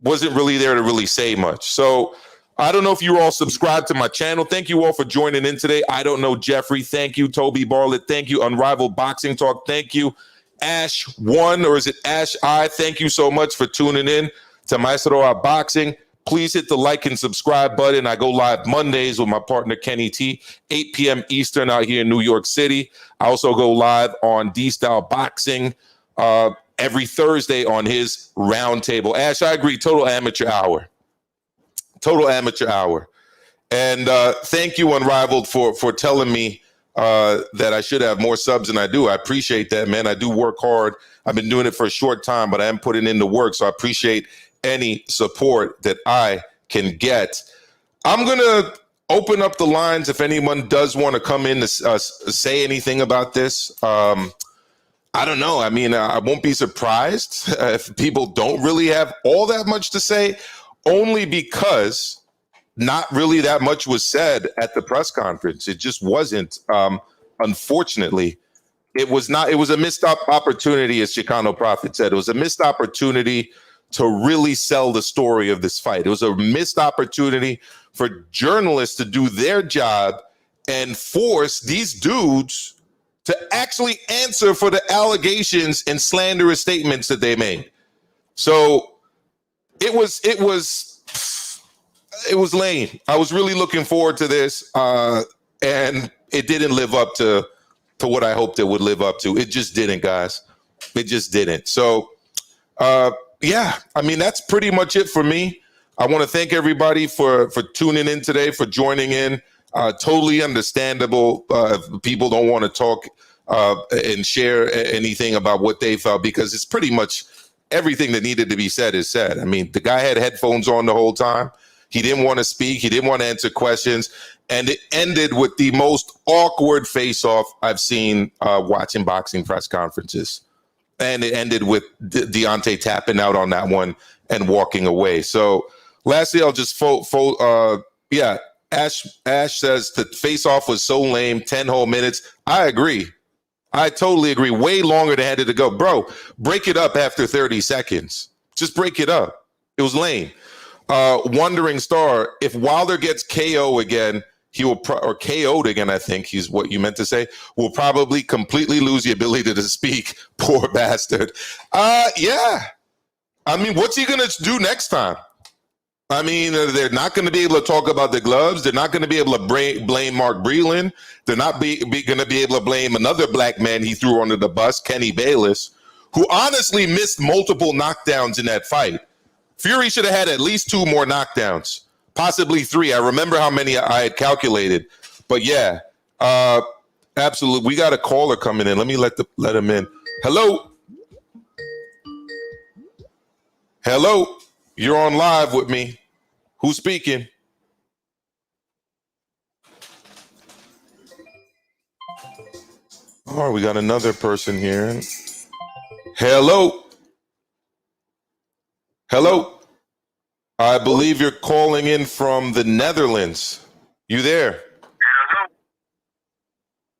wasn't really there to really say much. So I don't know if you all subscribe to my channel. Thank you all for joining in today. I don't know Jeffrey. Thank you. Toby Barlett. Thank you. Unrivaled Boxing Talk. Thank you. Ash1, or is it Ash I? Thank you so much for tuning in to Maestro Art Boxing. Please hit the like and subscribe button. I go live Mondays with my partner Kenny T, 8 p.m. Eastern out here in New York City. I also go live on D-Style Boxing every Thursday on his roundtable. Ash, I agree. Total amateur hour. Total amateur hour. And thank you, Unrivaled, for telling me that I should have more subs than I do. I appreciate that, man. I do work hard. I've been doing it for a short time, but I am putting in the work. So I appreciate any support that I can get. I'm going to open up the lines if anyone does want to come in to say anything about this. I don't know. I mean, I won't be surprised if people don't really have all that much to say, only because not really that much was said at the press conference. It just wasn't, unfortunately. It was a missed opportunity, as Chicano Prophet said. It was a missed opportunity to really sell the story of this fight. It was a missed opportunity for journalists to do their job and force these dudes to actually answer for the allegations and slanderous statements that they made. So it was lame. I was really looking forward to this, and it didn't live up to what I hoped it would live up to. It just didn't, guys. It just didn't. So, yeah, I mean, that's pretty much it for me. I want to thank everybody for tuning in today, for joining in. Totally understandable. If people don't want to talk and share anything about what they felt, because it's pretty much everything that needed to be said is said. I mean, the guy had headphones on the whole time. He didn't want to speak. He didn't want to answer questions. And it ended with the most awkward face-off I've seen watching boxing press conferences. And it ended with Deontay tapping out on that one and walking away. So lastly, I'll just Ash says the face-off was so lame, 10 whole minutes. I agree. I totally agree. Way longer than had to go. Bro, break it up after 30 seconds. Just break it up. It was lame. Wandering Star, if Wilder gets KO again, he will or KO'd again, I think he's what you meant to say, will probably completely lose the ability to speak. Poor bastard. Yeah. I mean, what's he going to do next time? I mean, they're not going to be able to talk about the gloves. They're not going to be able to blame Mark Breland. They're not going to be able to blame another black man he threw under the bus, Kenny Bayless, who honestly missed multiple knockdowns in that fight. Fury should have had at least 2 more knockdowns, possibly 3. I remember how many I had calculated. But yeah, absolutely. We got a caller coming in. Let me let him in. Hello. Hello. You're on live with me. Who's speaking? Oh, we got another person here. Hello. Hello. I believe you're calling in from the Netherlands. You there?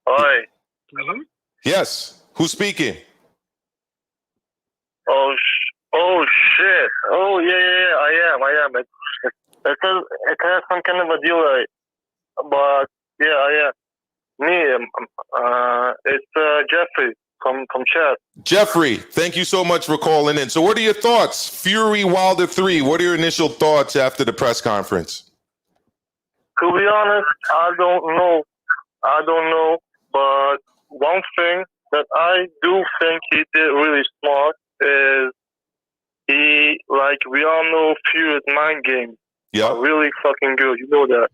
Hi. Yes. Who's speaking? Oh shit. Oh yeah, I am. It has some kind of a delay, but yeah, I am. It's Jeffrey from chat. Jeffrey, thank you so much for calling in. So what are your thoughts? Fury Wilder 3, what are your initial thoughts after the press conference? To be honest, I don't know. But one thing that I do think he did really smart is we all know Fury's mind games Yeah. are really fucking good. You know that.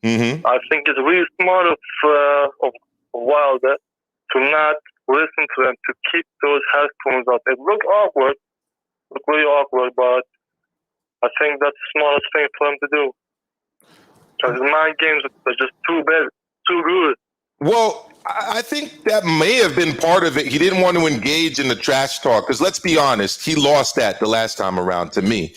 Mm-hmm. I think it's really smart of Wilder to not listen to them, to keep those headphones up. It looked really awkward, but I think that's the smartest thing for him to do. Because his mind games are just too bad, too good. Well, I think that may have been part of it. He didn't want to engage in the trash talk because let's be honest, he lost that the last time around to me.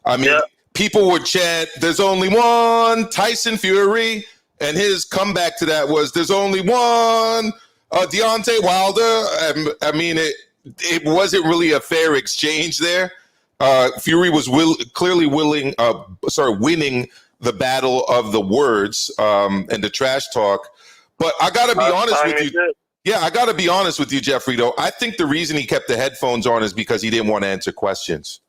I mean, people would chant, "There's only one Tyson Fury," and his comeback to that was, "There's only one Deontay Wilder." I mean, it wasn't really a fair exchange there. Fury was clearly winning the battle of the words and the trash talk. But I got to be honest with you. Yeah, I got to be honest with you, Jeffrey, though. I think the reason he kept the headphones on is because he didn't want to answer questions.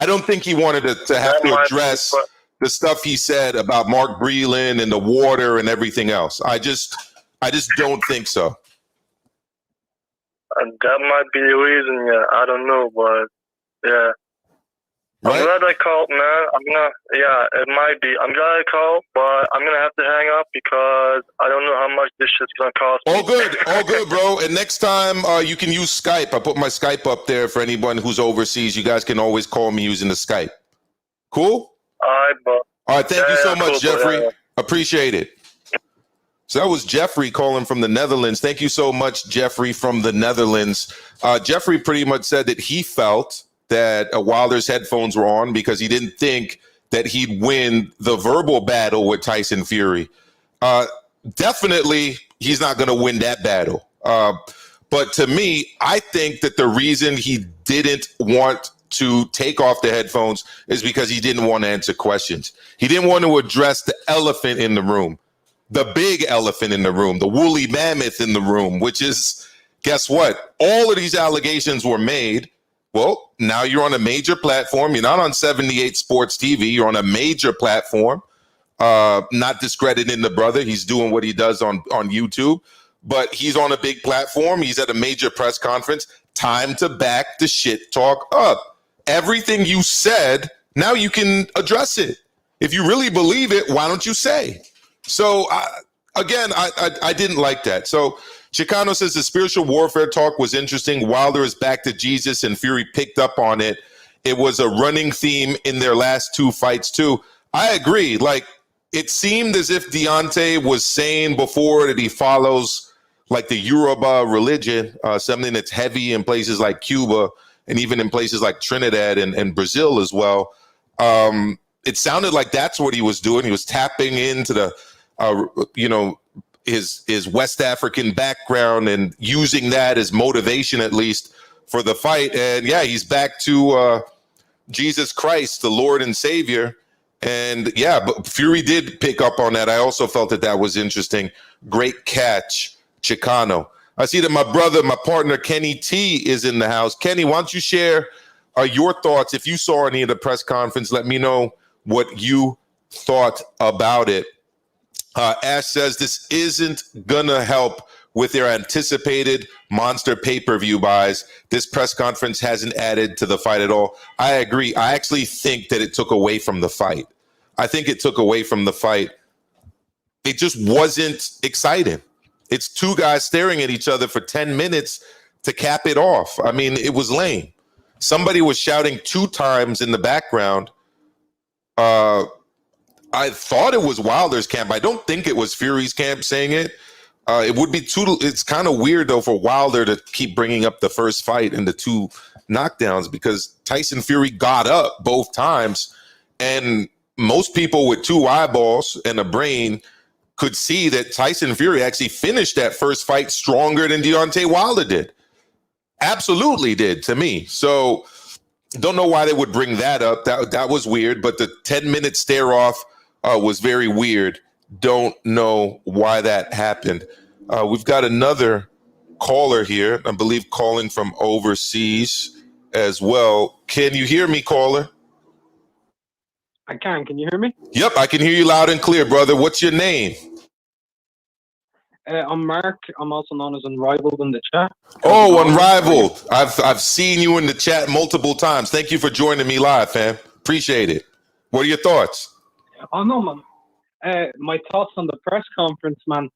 I don't think he wanted to have to address the stuff he said about Mark Breland and the water and everything else. I just don't think so. That might be the reason, yeah. I don't know, but yeah. Right? I'm glad I called, man. It might be. I'm glad I called, but I'm gonna have to hang up because I don't know how much this shit's gonna cost me. All good, bro. And next time you can use Skype. I put my Skype up there for anyone who's overseas. You guys can always call me using the Skype. Cool? All right, bro. All right, thank you so much, cool, Jeffrey. yeah. Appreciate it. So that was Jeffrey calling from the Netherlands. Thank you so much, Jeffrey, from the Netherlands. Jeffrey pretty much said that he felt that Wilder's headphones were on because he didn't think that he'd win the verbal battle with Tyson Fury. Definitely, he's not going to win that battle. But to me, I think that the reason he didn't want to take off the headphones is because he didn't want to answer questions. He didn't want to address the elephant in the room, the big elephant in the room, the woolly mammoth in the room, which is, guess what? All of these allegations were made. Well, now you're on a major platform. You're not on 78 Sports TV. You're on a major platform. Not discrediting the brother. He's doing what he does on YouTube. But he's on a big platform. He's at a major press conference. Time to back the shit talk up. Everything you said, now you can address it. If you really believe it, why don't you say? So, again, I didn't like that. So, Chicano says the spiritual warfare talk was interesting. Wilder is back to Jesus, and Fury picked up on it. It was a running theme in their last two fights, too. I agree. Like, it seemed as if Deontay was saying before that he follows, like, the Yoruba religion, something that's heavy in places like Cuba and even in places like Trinidad and Brazil as well. It sounded like that's what he was doing. He was tapping into the, his West African background and using that as motivation, at least, for the fight. And yeah, he's back to Jesus Christ, the Lord and Savior. And yeah, but Fury did pick up on that. I also felt that was interesting. Great catch, Chicano. I see that my brother, my partner, Kenny T is in the house. Kenny, why don't you share your thoughts? If you saw any of the press conference, let me know what you thought about it. Ash says this isn't gonna help with their anticipated monster pay-per-view buys. This press conference hasn't added to the fight at all. I agree. I actually think that it took away from the fight. I think it took away from the fight. It just wasn't exciting. It's two guys staring at each other for 10 minutes to cap it off. I mean, it was lame. Somebody was shouting 2 times in the background. I thought it was Wilder's camp. I don't think it was Fury's camp saying it. It would be it's kind of weird, though, for Wilder to keep bringing up the first fight and the 2 knockdowns because Tyson Fury got up both times. And most people with 2 eyeballs and a brain could see that Tyson Fury actually finished that first fight stronger than Deontay Wilder did. Absolutely did, to me. So don't know why they would bring that up. That was weird. But the 10-minute stare off was very weird. don't know why that happened. We've got another caller here, I believe calling from overseas as well. Can you hear me, caller? I can. Can you hear me? Yep, I can hear you loud and clear, brother. What's your name? I'm Mark. I'm also known as Unrivaled in the chat. Oh, Unrivaled. I've seen you in the chat multiple times. Thank you for joining me live, fam. Appreciate it. What are your thoughts? Oh, no, man. My thoughts on the press conference, man,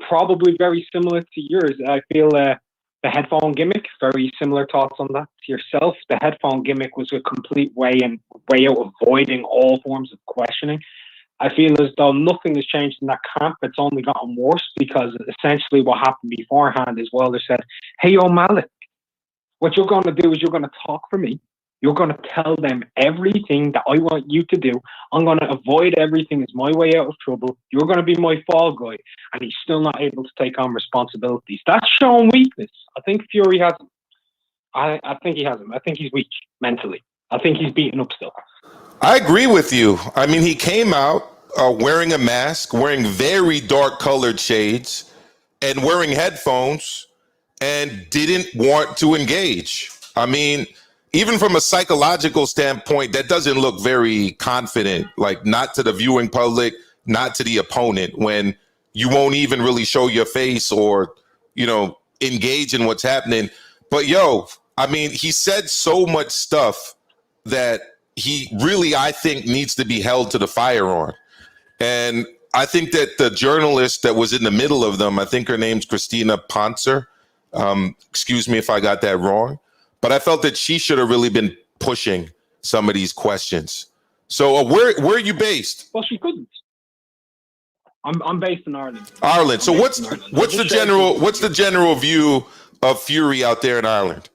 probably very similar to yours. I feel the headphone gimmick, very similar thoughts on that to yourself. The headphone gimmick was a complete way out of avoiding all forms of questioning. I feel as though nothing has changed in that camp. It's only gotten worse because essentially what happened beforehand is Wilder said, hey, O'Malley, what you're going to do is you're going to talk for me. You're going to tell them everything that I want you to do. I'm going to avoid everything. It's my way out of trouble. You're going to be my fall guy. And he's still not able to take on responsibilities. That's showing weakness. I think Fury has him. I think he has him. I think he's weak mentally. I think he's beaten up still. I agree with you. I mean, he came out wearing a mask, wearing very dark colored shades, and wearing headphones, and didn't want to engage. I mean, even from a psychological standpoint, that doesn't look very confident, like not to the viewing public, not to the opponent, when you won't even really show your face or, you know, engage in what's happening. But yo, I mean, he said so much stuff that he really, I think, needs to be held to the fire on. And I think that the journalist that was in the middle of them, I think her name's Christina Poncer. Excuse me if I got that wrong, but I felt that she should have really been pushing some of these questions. So where are you based? Well, she couldn't. I'm based in Ireland. Ireland. So what's the general view of Fury out there in Ireland?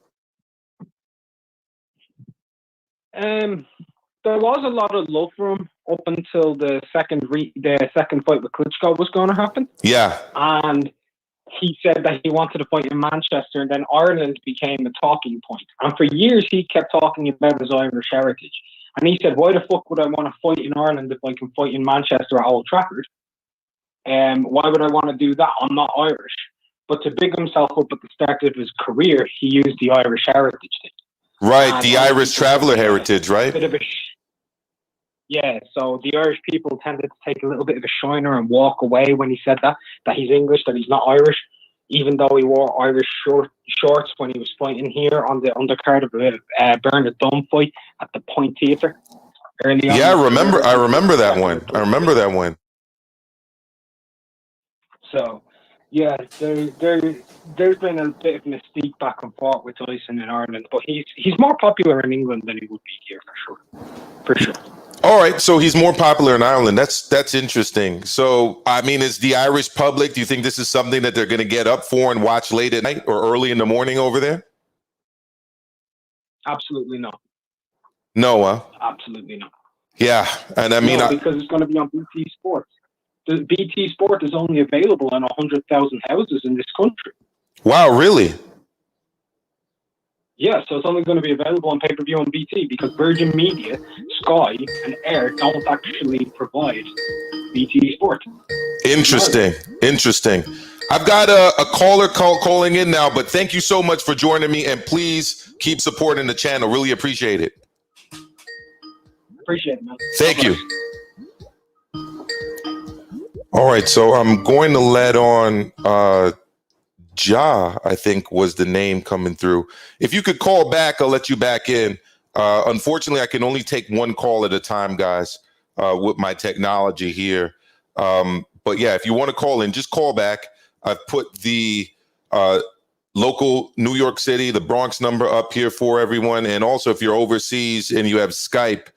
There was a lot of love for him up until the second fight with Klitschko was going to happen. Yeah. And he said that he wanted to fight in Manchester, and then Ireland became a talking point. And for years, he kept talking about his Irish heritage. And he said, why the fuck would I want to fight in Ireland if I can fight in Manchester at Old Trafford? Why would I want to do that? I'm not Irish. But to big himself up at the start of his career, he used the Irish heritage thing. Right, And the Irish traveler heritage, right? Yeah, so the Irish people tended to take a little bit of a shiner and walk away when he said that he's English, that he's not Irish, even though he wore Irish shorts when he was fighting here on the undercard of the Bernard Dunn fight at the Point Theatre. Early on. Yeah, I remember that one. So, yeah, there's been a bit of mystique back and forth with Tyson in Ireland, but he's more popular in England than he would be here for sure. All right, so he's more popular in Ireland. That's interesting. So, I mean, is the Irish public, do you think this is something that they're going to get up for and watch late at night or early in the morning over there? Absolutely not. No, huh? Absolutely not. Yeah, and I mean... because it's going to be on BT Sports. The BT Sport is only available in 100,000 houses in this country. Wow, really? Yeah, so it's only going to be available on pay-per-view on BT because Virgin Media, Sky, and Air don't actually provide BT Sport. Interesting. I've got a caller calling in now, but thank you so much for joining me, and please keep supporting the channel. Really appreciate it. Appreciate it, man. Thank you. All right, so I'm going to let on Ja, I think was the name coming through. If you could call back, I'll let you back in. Unfortunately, I can only take one call at a time, guys, with my technology here. But yeah, if you want to call in, just call back. I've put the local New York City, the Bronx number up here for everyone. And also, if you're overseas and you have Skype,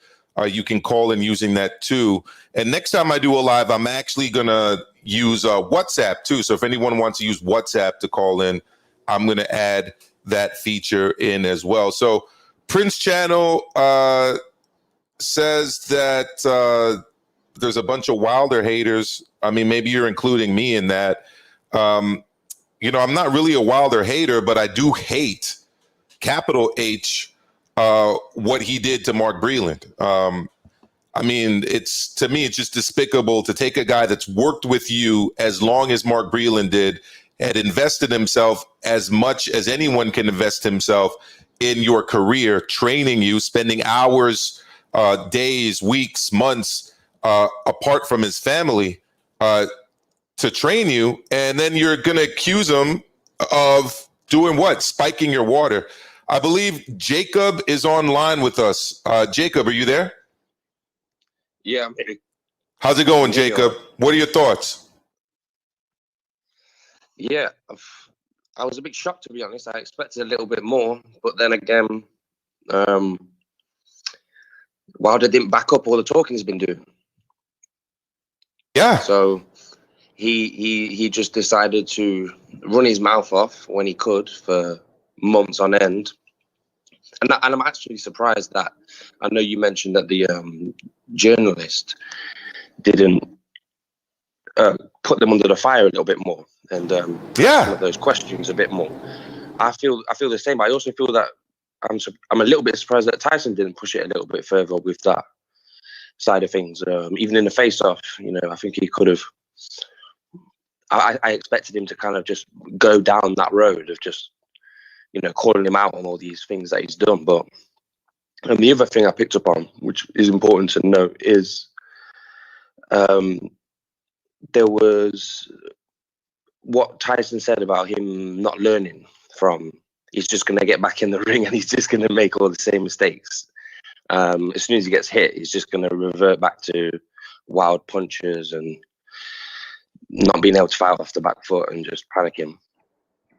you can call in using that too. And next time I do a live, I'm actually going to use WhatsApp too. So if anyone wants to use WhatsApp to call in, I'm going to add that feature in as well. So Prince Channel says that there's a bunch of Wilder haters. I mean, maybe you're including me in that. You know, I'm not really a Wilder hater, but I do hate, capital H, what he did to Mark Breland. I mean, to me, it's just despicable to take a guy that's worked with you as long as Mark Breland did, had invested himself as much as anyone can invest himself in your career, training you, spending hours, days, weeks, months apart from his family to train you. And then you're going to accuse him of doing what? Spiking your water. I believe Jacob is online with us. Jacob, are you there? Yeah. How's it going, Jacob? What are your thoughts? Yeah, I was a bit shocked, to be honest. I expected a little bit more, but then again, Wilder didn't back up all the talking he's been doing. Yeah. So he just decided to run his mouth off when he could for months on end. And I'm actually surprised that, I know you mentioned that the journalist didn't put them under the fire a little bit more and some of those questions a bit more. I feel the same. But I also feel that I'm a little bit surprised that Tyson didn't push it a little bit further with that side of things. Even in the face-off, I think he could have. I expected him to kind of just go down that road of just, calling him out on all these things that he's done. But and the other thing I picked up on, which is important to note, is there was what Tyson said about him not learning from. He's just going to get back in the ring and he's just going to make all the same mistakes. As soon as he gets hit, he's just going to revert back to wild punches and not being able to fight off the back foot and just panicking.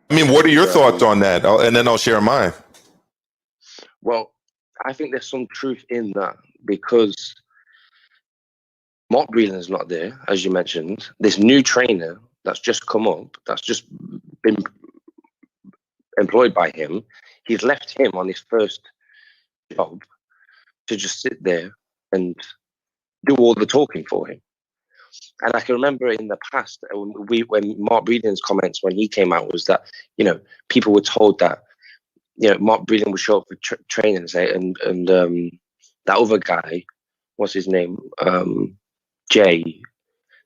I mean, what are your thoughts on that? And then I'll share mine. Well, I think there's some truth in that because Mark Breland is not there, as you mentioned. This new trainer that's just come up, that's just been employed by him, he's left him on his first job to just sit there and do all the talking for him. And I can remember in the past when Mark Breland's comments when he came out was that people were told that Mark Breland would show up for training and say and that other guy, what's his name, Jay,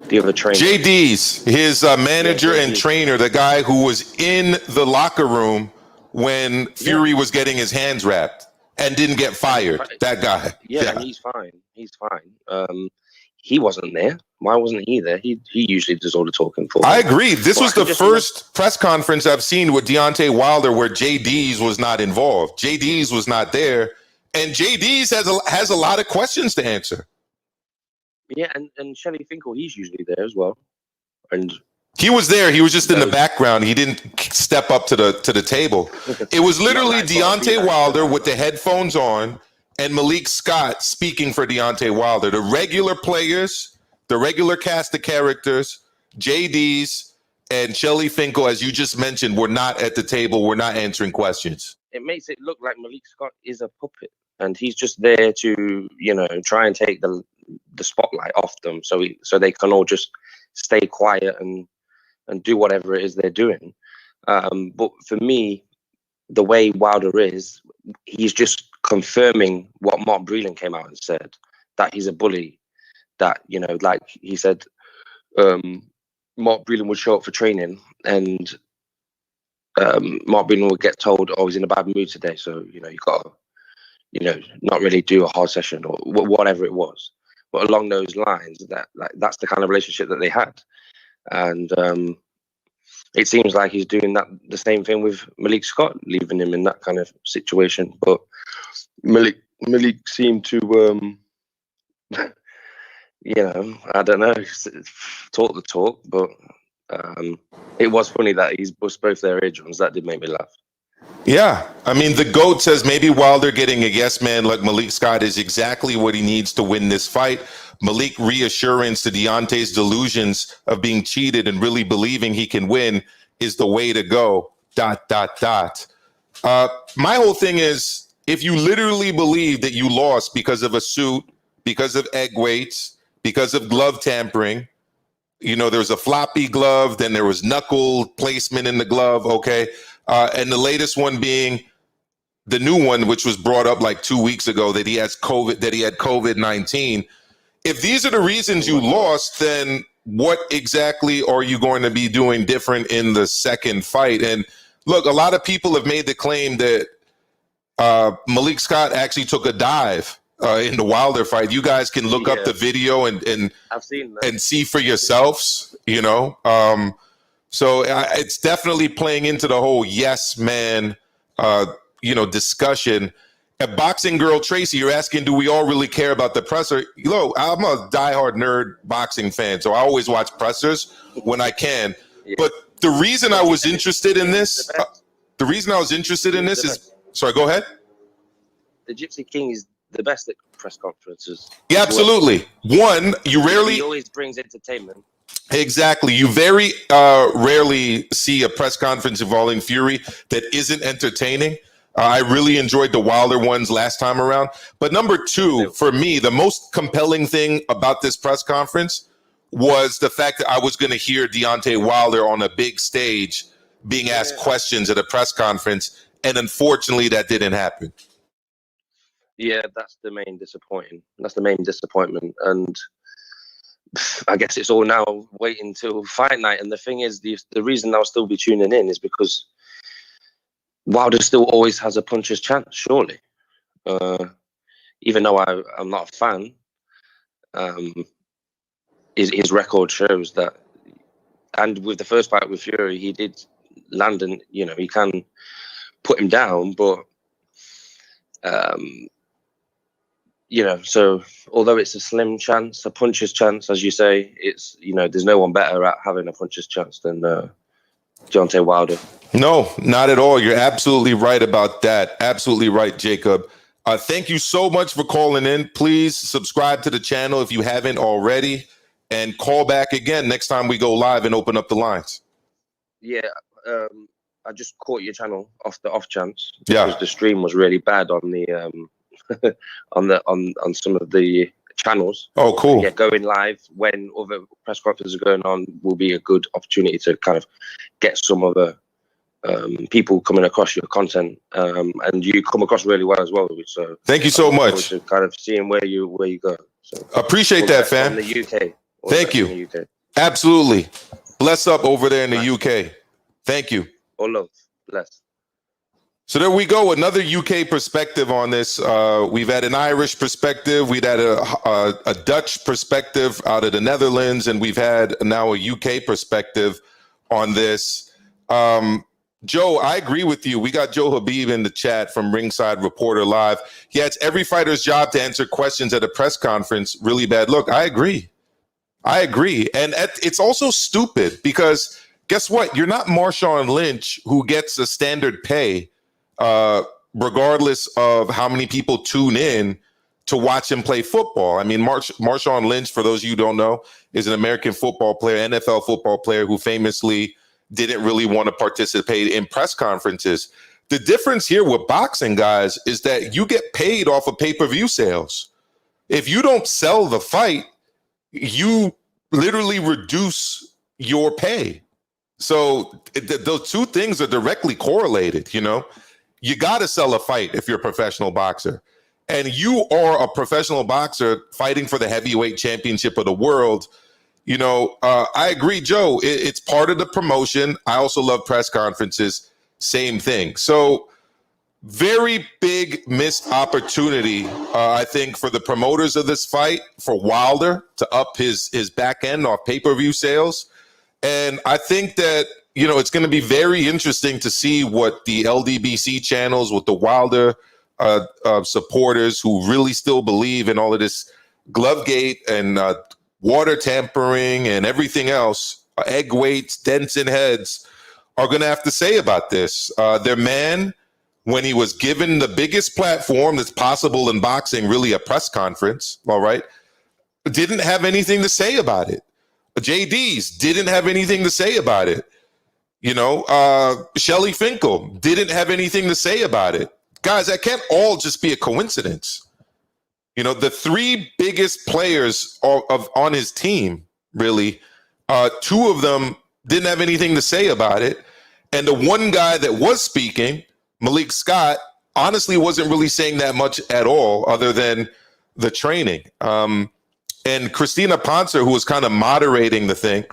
the other trainer, JD's his manager and trainer, the guy who was in the locker room when Fury was getting his hands wrapped and didn't get fired. That guy. Yeah, and he's fine. He's fine. He wasn't there. Why wasn't he there? He usually does all the talking for him. I agree. This was the first press conference I've seen with Deontay Wilder where JD's was not involved. JD's was not there. And JD's has a lot of questions to answer. Yeah, and Shelly Finkel, he's usually there as well. And he was there. He was just in the background. He didn't step up to the table. It was literally Deontay Wilder with the headphones on and Malik Scott speaking for Deontay Wilder. The regular players, the regular cast of characters, JD's and Shelly Finkel, as you just mentioned, were not at the table. We're not answering questions. It makes it look like Malik Scott is a puppet. And he's just there to, try and take the spotlight off them so they can all just stay quiet and do whatever it is they're doing. But for me, the way Wilder is, he's just confirming what Mark Breland came out and said, that he's a bully, that, like he said, Mark Breland would show up for training and Mark Breland would get told, oh, he's in a bad mood today. So, you got to, not really do a hard session or whatever it was. But along those lines, that's the kind of relationship that they had. And it seems like he's doing the same thing with Malik Scott, leaving him in that kind of situation. But Malik seemed to, I don't know, talk the talk. But it was funny that he's both their age ones. That did make me laugh. Yeah. I mean, the GOAT says maybe Wilder getting a yes man like Malik Scott is exactly what he needs to win this fight. Malik reassurance to Deontay's delusions of being cheated and really believing he can win is the way to go. ... My whole thing is, if you literally believe that you lost because of a suit, because of egg weights, because of glove tampering, there was a floppy glove, then there was knuckle placement in the glove, okay? And the latest one being the new one, which was brought up like 2 weeks ago, that he had COVID-19. If these are the reasons you lost, then what exactly are you going to be doing different in the second fight? And look, a lot of people have made the claim that Malik Scott actually took a dive in the Wilder fight. You guys can look up the video and I've seen that. and see for yourselves, you know. So it's definitely playing into the whole yes man, discussion. At Boxing Girl Tracy, you're asking, do we all really care about the presser? Look, I'm a diehard nerd boxing fan, so I always watch pressers when I can. Yeah. But the reason I was interested in this, is, sorry, go ahead. The Gypsy King is the best at press conferences. Yeah, absolutely. One, you rarely. He always brings entertainment. Exactly. You very rarely see a press conference involving Fury that isn't entertaining. I really enjoyed the Wilder ones last time around. But number two, for me, the most compelling thing about this press conference was the fact that I was going to hear Deontay Wilder on a big stage being asked questions at a press conference. And unfortunately, that didn't happen. Yeah, that's the main disappointment. And I guess it's all now waiting till fight night. And the thing is, the reason I'll still be tuning in is because Wilder still always has a puncher's chance, surely. Even though I'm not a fan, his record shows that. And with the first fight with Fury, he did land, and he can put him down. But so although it's a slim chance, a puncher's chance, as you say, it's there's no one better at having a puncher's chance than Deontay Wilder. No, not at all. You're absolutely right about that. Absolutely right, Jacob. Thank you so much for calling in. Please subscribe to the channel if you haven't already, and call back again next time we go live and open up the lines. Yeah, I just caught your channel off the off chance Yeah. because the stream was really bad on the on some of the channels. Oh, cool. Yeah, going live when other press conferences are going on will be a good opportunity to kind of get some other people coming across your content, and you come across really well as well. So Thank you so much. To kind of seeing where you go. So Appreciate that, fam. From the UK. Thank you. In the UK. Absolutely. Bless up over there in the UK. Thank you. All love. Bless. So there we go. Another UK perspective on this. We've had an Irish perspective. We've had a Dutch perspective out of the Netherlands, and we've had now a UK perspective on this. Joe, I agree with you. We got Joe Habib in the chat from Ringside Reporter Live. Yeah, it's every fighter's job to answer questions at a press conference. Really bad look. I agree. And it's also stupid because guess what? You're not Marshawn Lynch, who gets a standard pay regardless of how many people tune in to watch him play football. I mean, Marshawn Lynch, for those of you who don't know, is an American football player, NFL football player who famously didn't really want to participate in press conferences. The difference here with boxing, guys, is that you get paid off of pay-per-view sales. If you don't sell the fight, you literally reduce your pay. So those two things are directly correlated, You got to sell a fight if you're a professional boxer. And you are a professional boxer fighting for the heavyweight championship of the world. I agree, Joe. It's part of the promotion. I also love press conferences. Same thing. So very big missed opportunity, I think, for the promoters of this fight, for Wilder to up his back end off pay-per-view sales. And I think that, it's going to be very interesting to see what the LDBC channels, with the Wilder supporters who really still believe in all of this Glovegate and water tampering and everything else, egg weights, dents in heads, are going to have to say about this. Their man, when he was given the biggest platform that's possible in boxing, really a press conference, all right, didn't have anything to say about it. JD's didn't have anything to say about it. Shelly Finkel didn't have anything to say about it. Guys, that can't all just be a coincidence. The three biggest players on his team, really, two of them didn't have anything to say about it. And the one guy that was speaking, Malik Scott, honestly wasn't really saying that much at all other than the training. And Christina Poncer, who was kind of moderating the thing,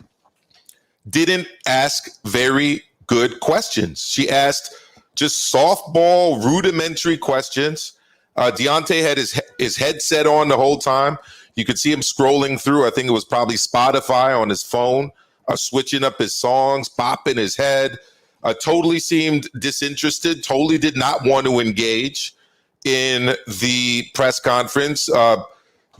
didn't ask very good questions. She asked just softball, rudimentary questions. Deontay had his headset on the whole time. You could see him scrolling through. I think it was probably Spotify on his phone, switching up his songs, bopping his head. Totally seemed disinterested, totally did not want to engage in the press conference.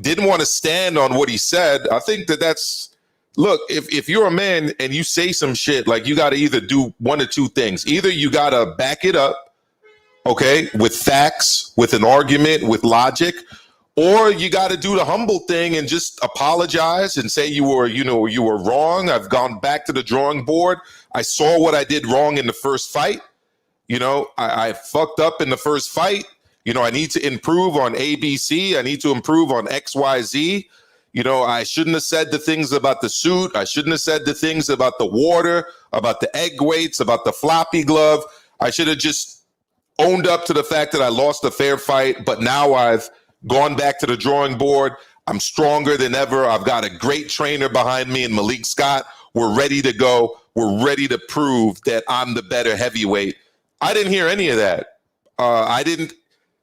Didn't want to stand on what he said. I think that's, look, if you're a man and you say some shit, like, you got to either do one of two things. Either you got to back it up, okay, with facts, with an argument, with logic, or you got to do the humble thing and just apologize and say you were wrong. I've gone back to the drawing board. I saw what I did wrong in the first fight. I fucked up in the first fight. I need to improve on ABC. I need to improve on XYZ. I shouldn't have said the things about the suit. I shouldn't have said the things about the water, about the egg weights, about the floppy glove. I should have just owned up to the fact that I lost a fair fight, but now I've gone back to the drawing board. I'm stronger than ever. I've got a great trainer behind me in Malik Scott. We're ready to go. We're ready to prove that I'm the better heavyweight. I didn't hear any of that. I didn't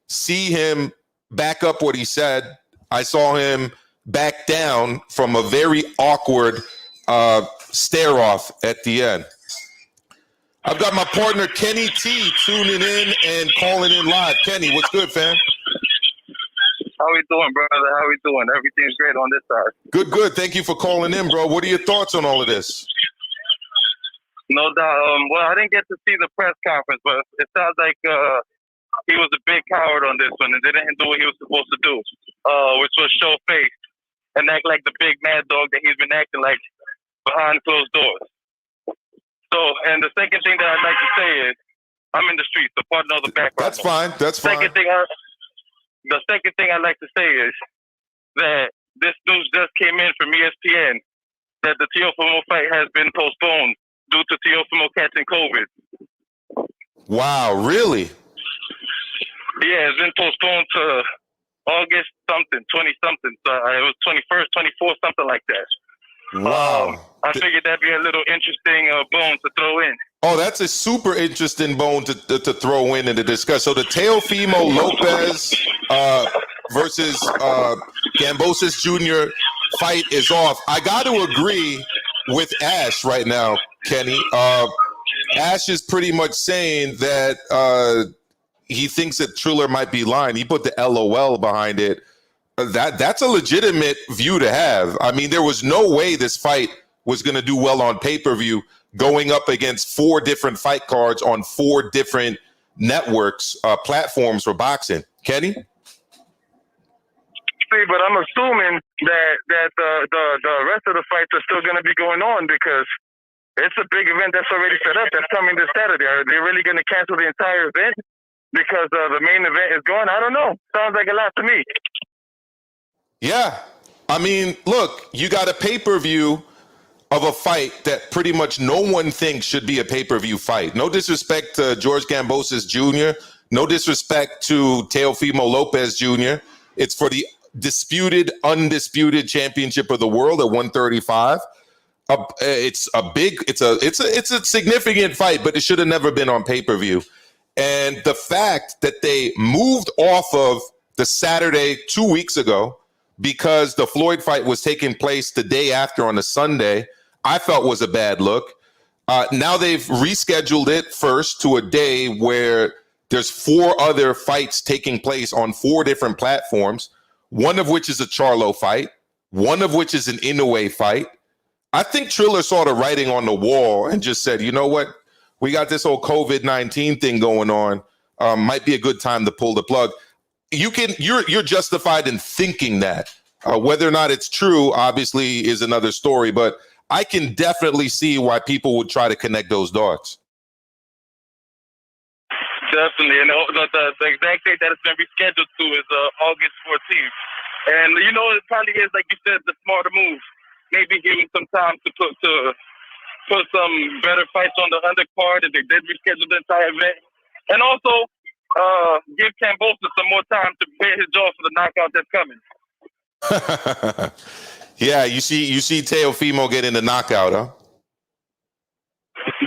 see him back up what he said. I saw him back down from a very awkward stare off at the end. I've got my partner Kenny T tuning in and calling in live. Kenny, what's good, fam? How we doing, brother? How we doing? Everything's great on this side. Good. Thank you for calling in, bro. What are your thoughts on all of this? No doubt. Well, I didn't get to see the press conference, but it sounds like he was a big coward on this one and didn't do what he was supposed to do, which was show face and act like the big mad dog that he's been acting like behind closed doors. So, and the second thing that I'd like to say is, I'm in the streets, so pardon all the background. That's fine. The second thing I'd like to say is that this news just came in from ESPN that the Teofimo fight has been postponed due to Teofimo catching COVID. Wow, really? Yeah, it's been postponed to August something, 20-something. So it was 21st, 24th, something like that. Wow. I figured that'd be a little interesting bone to throw in. Oh, that's a super interesting bone to throw in and to discuss. So the Teofimo Lopez versus Kambosos Jr. fight is off. I got to agree with Ash right now, Kenny. Ash is pretty much saying that he thinks that Triller might be lying. He put the LOL behind it. That's a legitimate view to have. I mean, there was no way this fight was going to do well on pay-per-view, going up against 4 different fight cards on 4 different networks, platforms for boxing. Kenny? See, but I'm assuming that the rest of the fights are still going to be going on because it's a big event that's already set up. That's coming this Saturday. Are they really going to cancel the entire event because the main event is going? I don't know. Sounds like a lot to me. Yeah. I mean, look, you got a pay-per-view of a fight that pretty much no one thinks should be a pay-per-view fight. No disrespect to George Kambosos Jr., no disrespect to Teofimo Lopez Jr. It's for the undisputed championship of the world at 135. It's a significant fight, but it should have never been on pay-per-view. And the fact that they moved off of the Saturday 2 weeks ago because the Floyd fight was taking place the day after on a Sunday, I felt was a bad look. Now they've rescheduled it first to a day where there's 4 other fights taking place on 4 different platforms, one of which is a Charlo fight, one of which is an Inoue fight. I think Triller saw the writing on the wall and just said, you know what? We got this whole COVID-19 thing going on. Might be a good time to pull the plug. You're justified in thinking that. Whether or not it's true, obviously, is another story. But I can definitely see why people would try to connect those dots. Definitely. And the exact date that it's been rescheduled to is August 14th. And, it probably is, like you said, the smarter move. Maybe give him some time to put some better fights on the undercard if they did reschedule the entire event. And also, give Kambosos some more time to prepare his jaw for the knockout that's coming. Yeah, you see Teofimo getting the knockout, huh?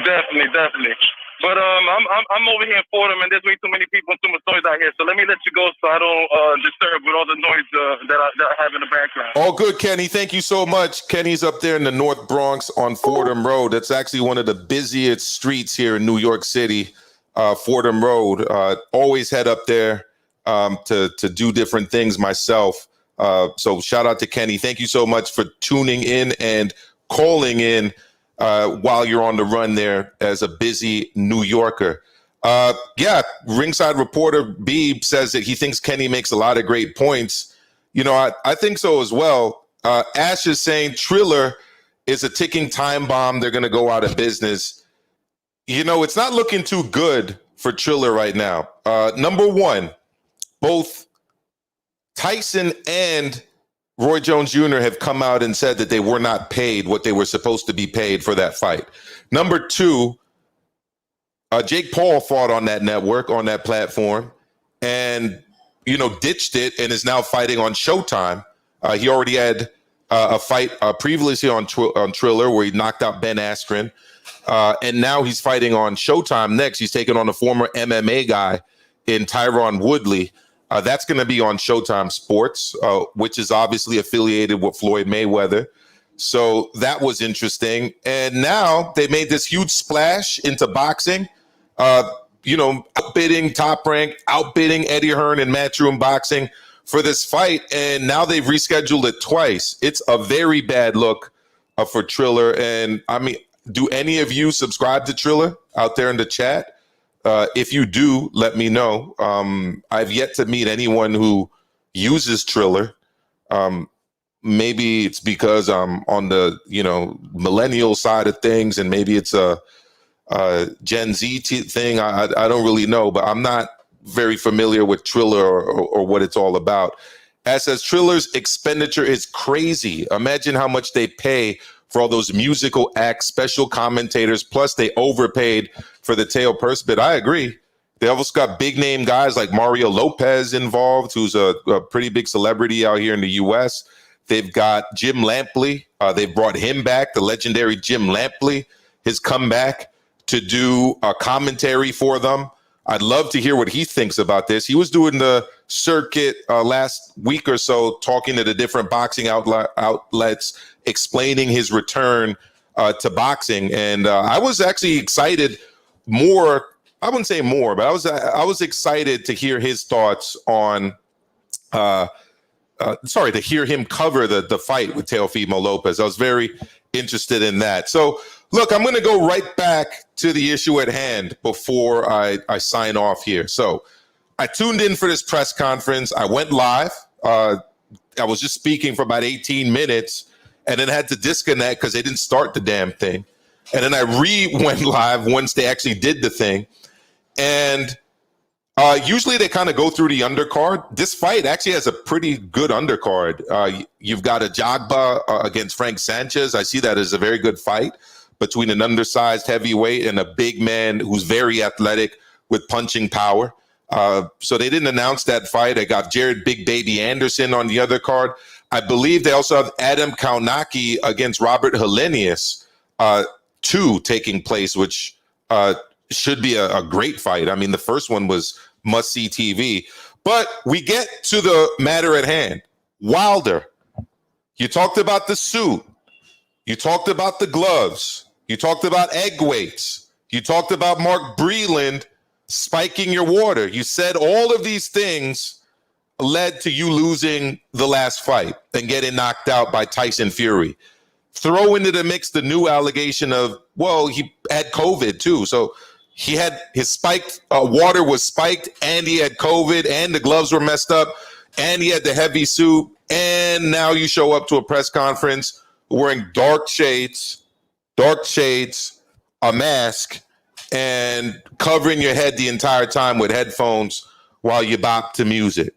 Definitely. But I'm over here in Fordham, and there's way too many people and too much noise out here. So let me let you go, so I don't disturb with all the noise that I have in the background. All good, Kenny. Thank you so much. Kenny's up there in the North Bronx on Fordham Road. That's actually one of the busiest streets here in New York City. Fordham Road. Always head up there to do different things myself. So shout out to Kenny. Thank you so much for tuning in and calling in while you're on the run there as a busy New Yorker. Yeah, ringside reporter Beeb says that he thinks Kenny makes a lot of great points. You know, I think so as well. Ash is saying Triller is a ticking time bomb. They're going to go out of business. You know, it's not looking too good for Triller right now. Number one, both Tyson and Roy Jones Jr. have come out and said that they were not paid what they were supposed to be paid for that fight. Number two, Jake Paul fought on that network, on that platform, and, you know, ditched it and is now fighting on Showtime. He already had a fight previously on Triller where he knocked out Ben Askren. And now he's fighting on Showtime next. He's taking on a former MMA guy in Tyron Woodley. That's going to be on Showtime Sports, which is obviously affiliated with Floyd Mayweather. So that was interesting. And now they made this huge splash into boxing, you know, outbidding Top Rank, outbidding Eddie Hearn and Matchroom Boxing for this fight. And now they've rescheduled it twice. It's a very bad look for Triller. And I mean, do any of you subscribe to Triller out there in the chat? If you do, let me know. I've yet to meet anyone who uses Triller. Maybe it's because I'm on the, you know, millennial side of things, and maybe it's a Gen Z thing. I don't really know, but I'm not very familiar with Triller or what it's all about. As says, Triller's expenditure is crazy. Imagine how much they pay for all those musical acts, special commentators, plus they overpaid for the tail purse bid. I agree. They also got big name guys like Mario Lopez involved, who's a pretty big celebrity out here in the U.S. They've got Jim Lampley. They brought him back, the legendary Jim Lampley, his comeback to do a commentary for them. I'd love to hear what he thinks about this. He was doing the circuit last week or so, talking to the different boxing outlets, explaining his return to boxing. And I was actually excited more. I wouldn't say more, but I was excited to hear his thoughts on, to hear him cover the fight with Teofimo Lopez. I was very interested in that. So, look, I'm going to go right back to the issue at hand before I sign off here. So I tuned in for this press conference. I went live. I was just speaking for about 18 minutes and then had to disconnect because they didn't start the damn thing. And then I went live once they actually did the thing. And usually they kind of go through the undercard. This fight actually has a pretty good undercard. You've got a Jagba against Frank Sanchez. I see that as a very good fight between an undersized heavyweight and a big man who's very athletic with punching power. So they didn't announce that fight. I got Jared Big Baby Anderson on the other card. I believe they also have Adam Kaunaki against Robert Helenius 2 taking place, which should be a great fight. I mean, the first one was must-see TV. But we get to the matter at hand. Wilder, you talked about the suit. You talked about the gloves. You talked about egg weights. You talked about Mark Breland spiking your water. You said all of these things led to you losing the last fight and getting knocked out by Tyson Fury. Throw into the mix the new allegation of, well, he had COVID too. So he had his spiked water was spiked, and he had COVID, and the gloves were messed up, and he had the heavy suit. And now you show up to a press conference wearing dark shades, a mask, and covering your head the entire time with headphones while you bop to music.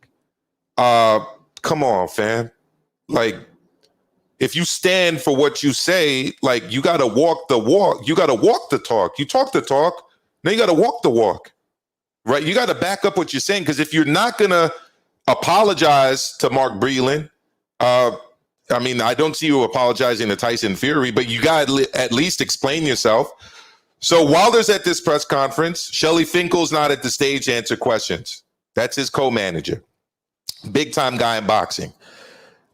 Come on, fam. Like, if you stand for what you say, like, you got to walk the walk. You got to walk the talk. You talk the talk. Now you got to walk the walk, right? You got to back up what you're saying, because if you're not going to apologize to Mark Breland, I mean, I don't see you apologizing to Tyson Fury, but you got to at least explain yourself. So Wilder's at this press conference. Shelly Finkel's not at the stage to answer questions. That's his co-manager. Big time guy in boxing.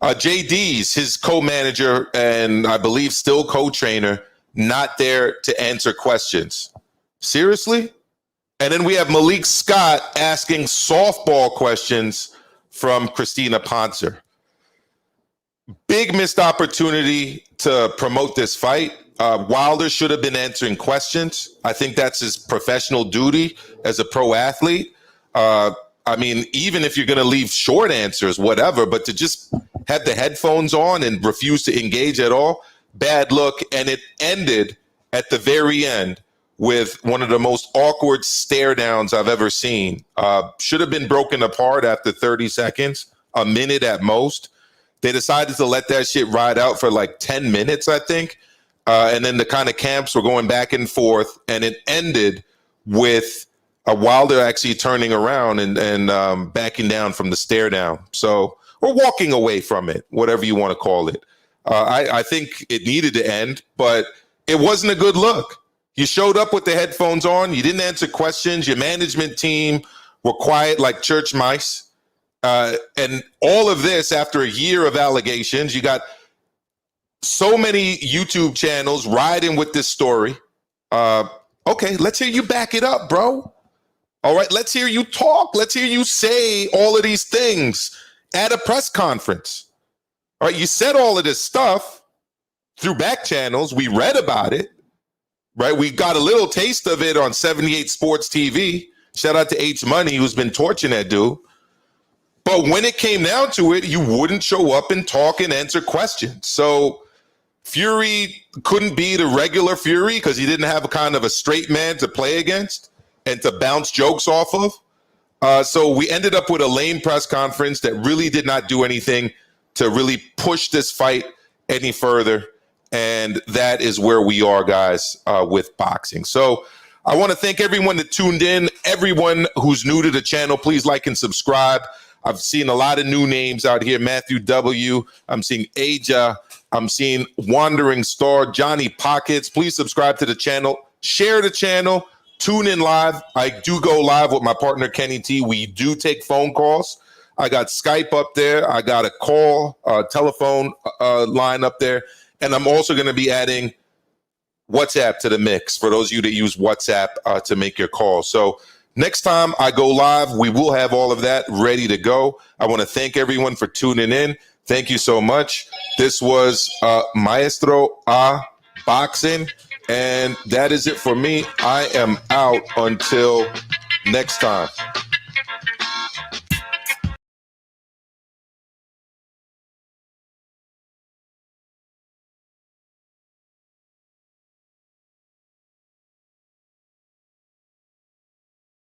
JD's his co-manager and I believe still co-trainer, not there to answer questions. Seriously? And then we have Malik Scott asking softball questions from Christina Poncer. Big missed opportunity to promote this fight. Wilder should have been answering questions. I think that's his professional duty as a pro athlete. I mean, even if you're going to leave short answers, whatever, but to just have the headphones on and refuse to engage at all, bad look. And it ended at the very end with one of the most awkward stare downs I've ever seen. Should have been broken apart after 30 seconds, a minute at most. They decided to let that shit ride out for like 10 minutes, I think. And then the kind of camps were going back and forth, and it ended with Wilder actually turning around and backing down from the stare down. So we're walking away from it, whatever you want to call it. I think it needed to end, but it wasn't a good look. You showed up with the headphones on. You didn't answer questions. Your management team were quiet like church mice. And all of this after a year of allegations. You got so many YouTube channels riding with this story. Okay, let's hear you back it up, bro. All right, let's hear you talk. Let's hear you say all of these things at a press conference. All right, you said all of this stuff through back channels. We read about it, right? We got a little taste of it on 78 Sports TV. Shout out to H Money, who's been torching that dude. But when it came down to it, you wouldn't show up and talk and answer questions. So Fury couldn't be the regular Fury because he didn't have a kind of a straight man to play against and to bounce jokes off of. So we ended up with a lame press conference that really did not do anything to really push this fight any further. And that is where we are, guys, with boxing. So I want to thank everyone that tuned in. Everyone who's new to the channel, please like and subscribe. I've seen a lot of new names out here. Matthew W. I'm seeing Aja. I'm seeing Wandering Star, Johnny Pockets. Please subscribe to the channel. Share the channel. Tune in live. I do go live with my partner, Kenny T. We do take phone calls. I got Skype up there. I got a call, telephone line up there. And I'm also going to be adding WhatsApp to the mix for those of you that use WhatsApp to make your call. So next time I go live, we will have all of that ready to go. I want to thank everyone for tuning in. Thank you so much. This was Maestro A Boxing, and that is it for me. I am out until next time.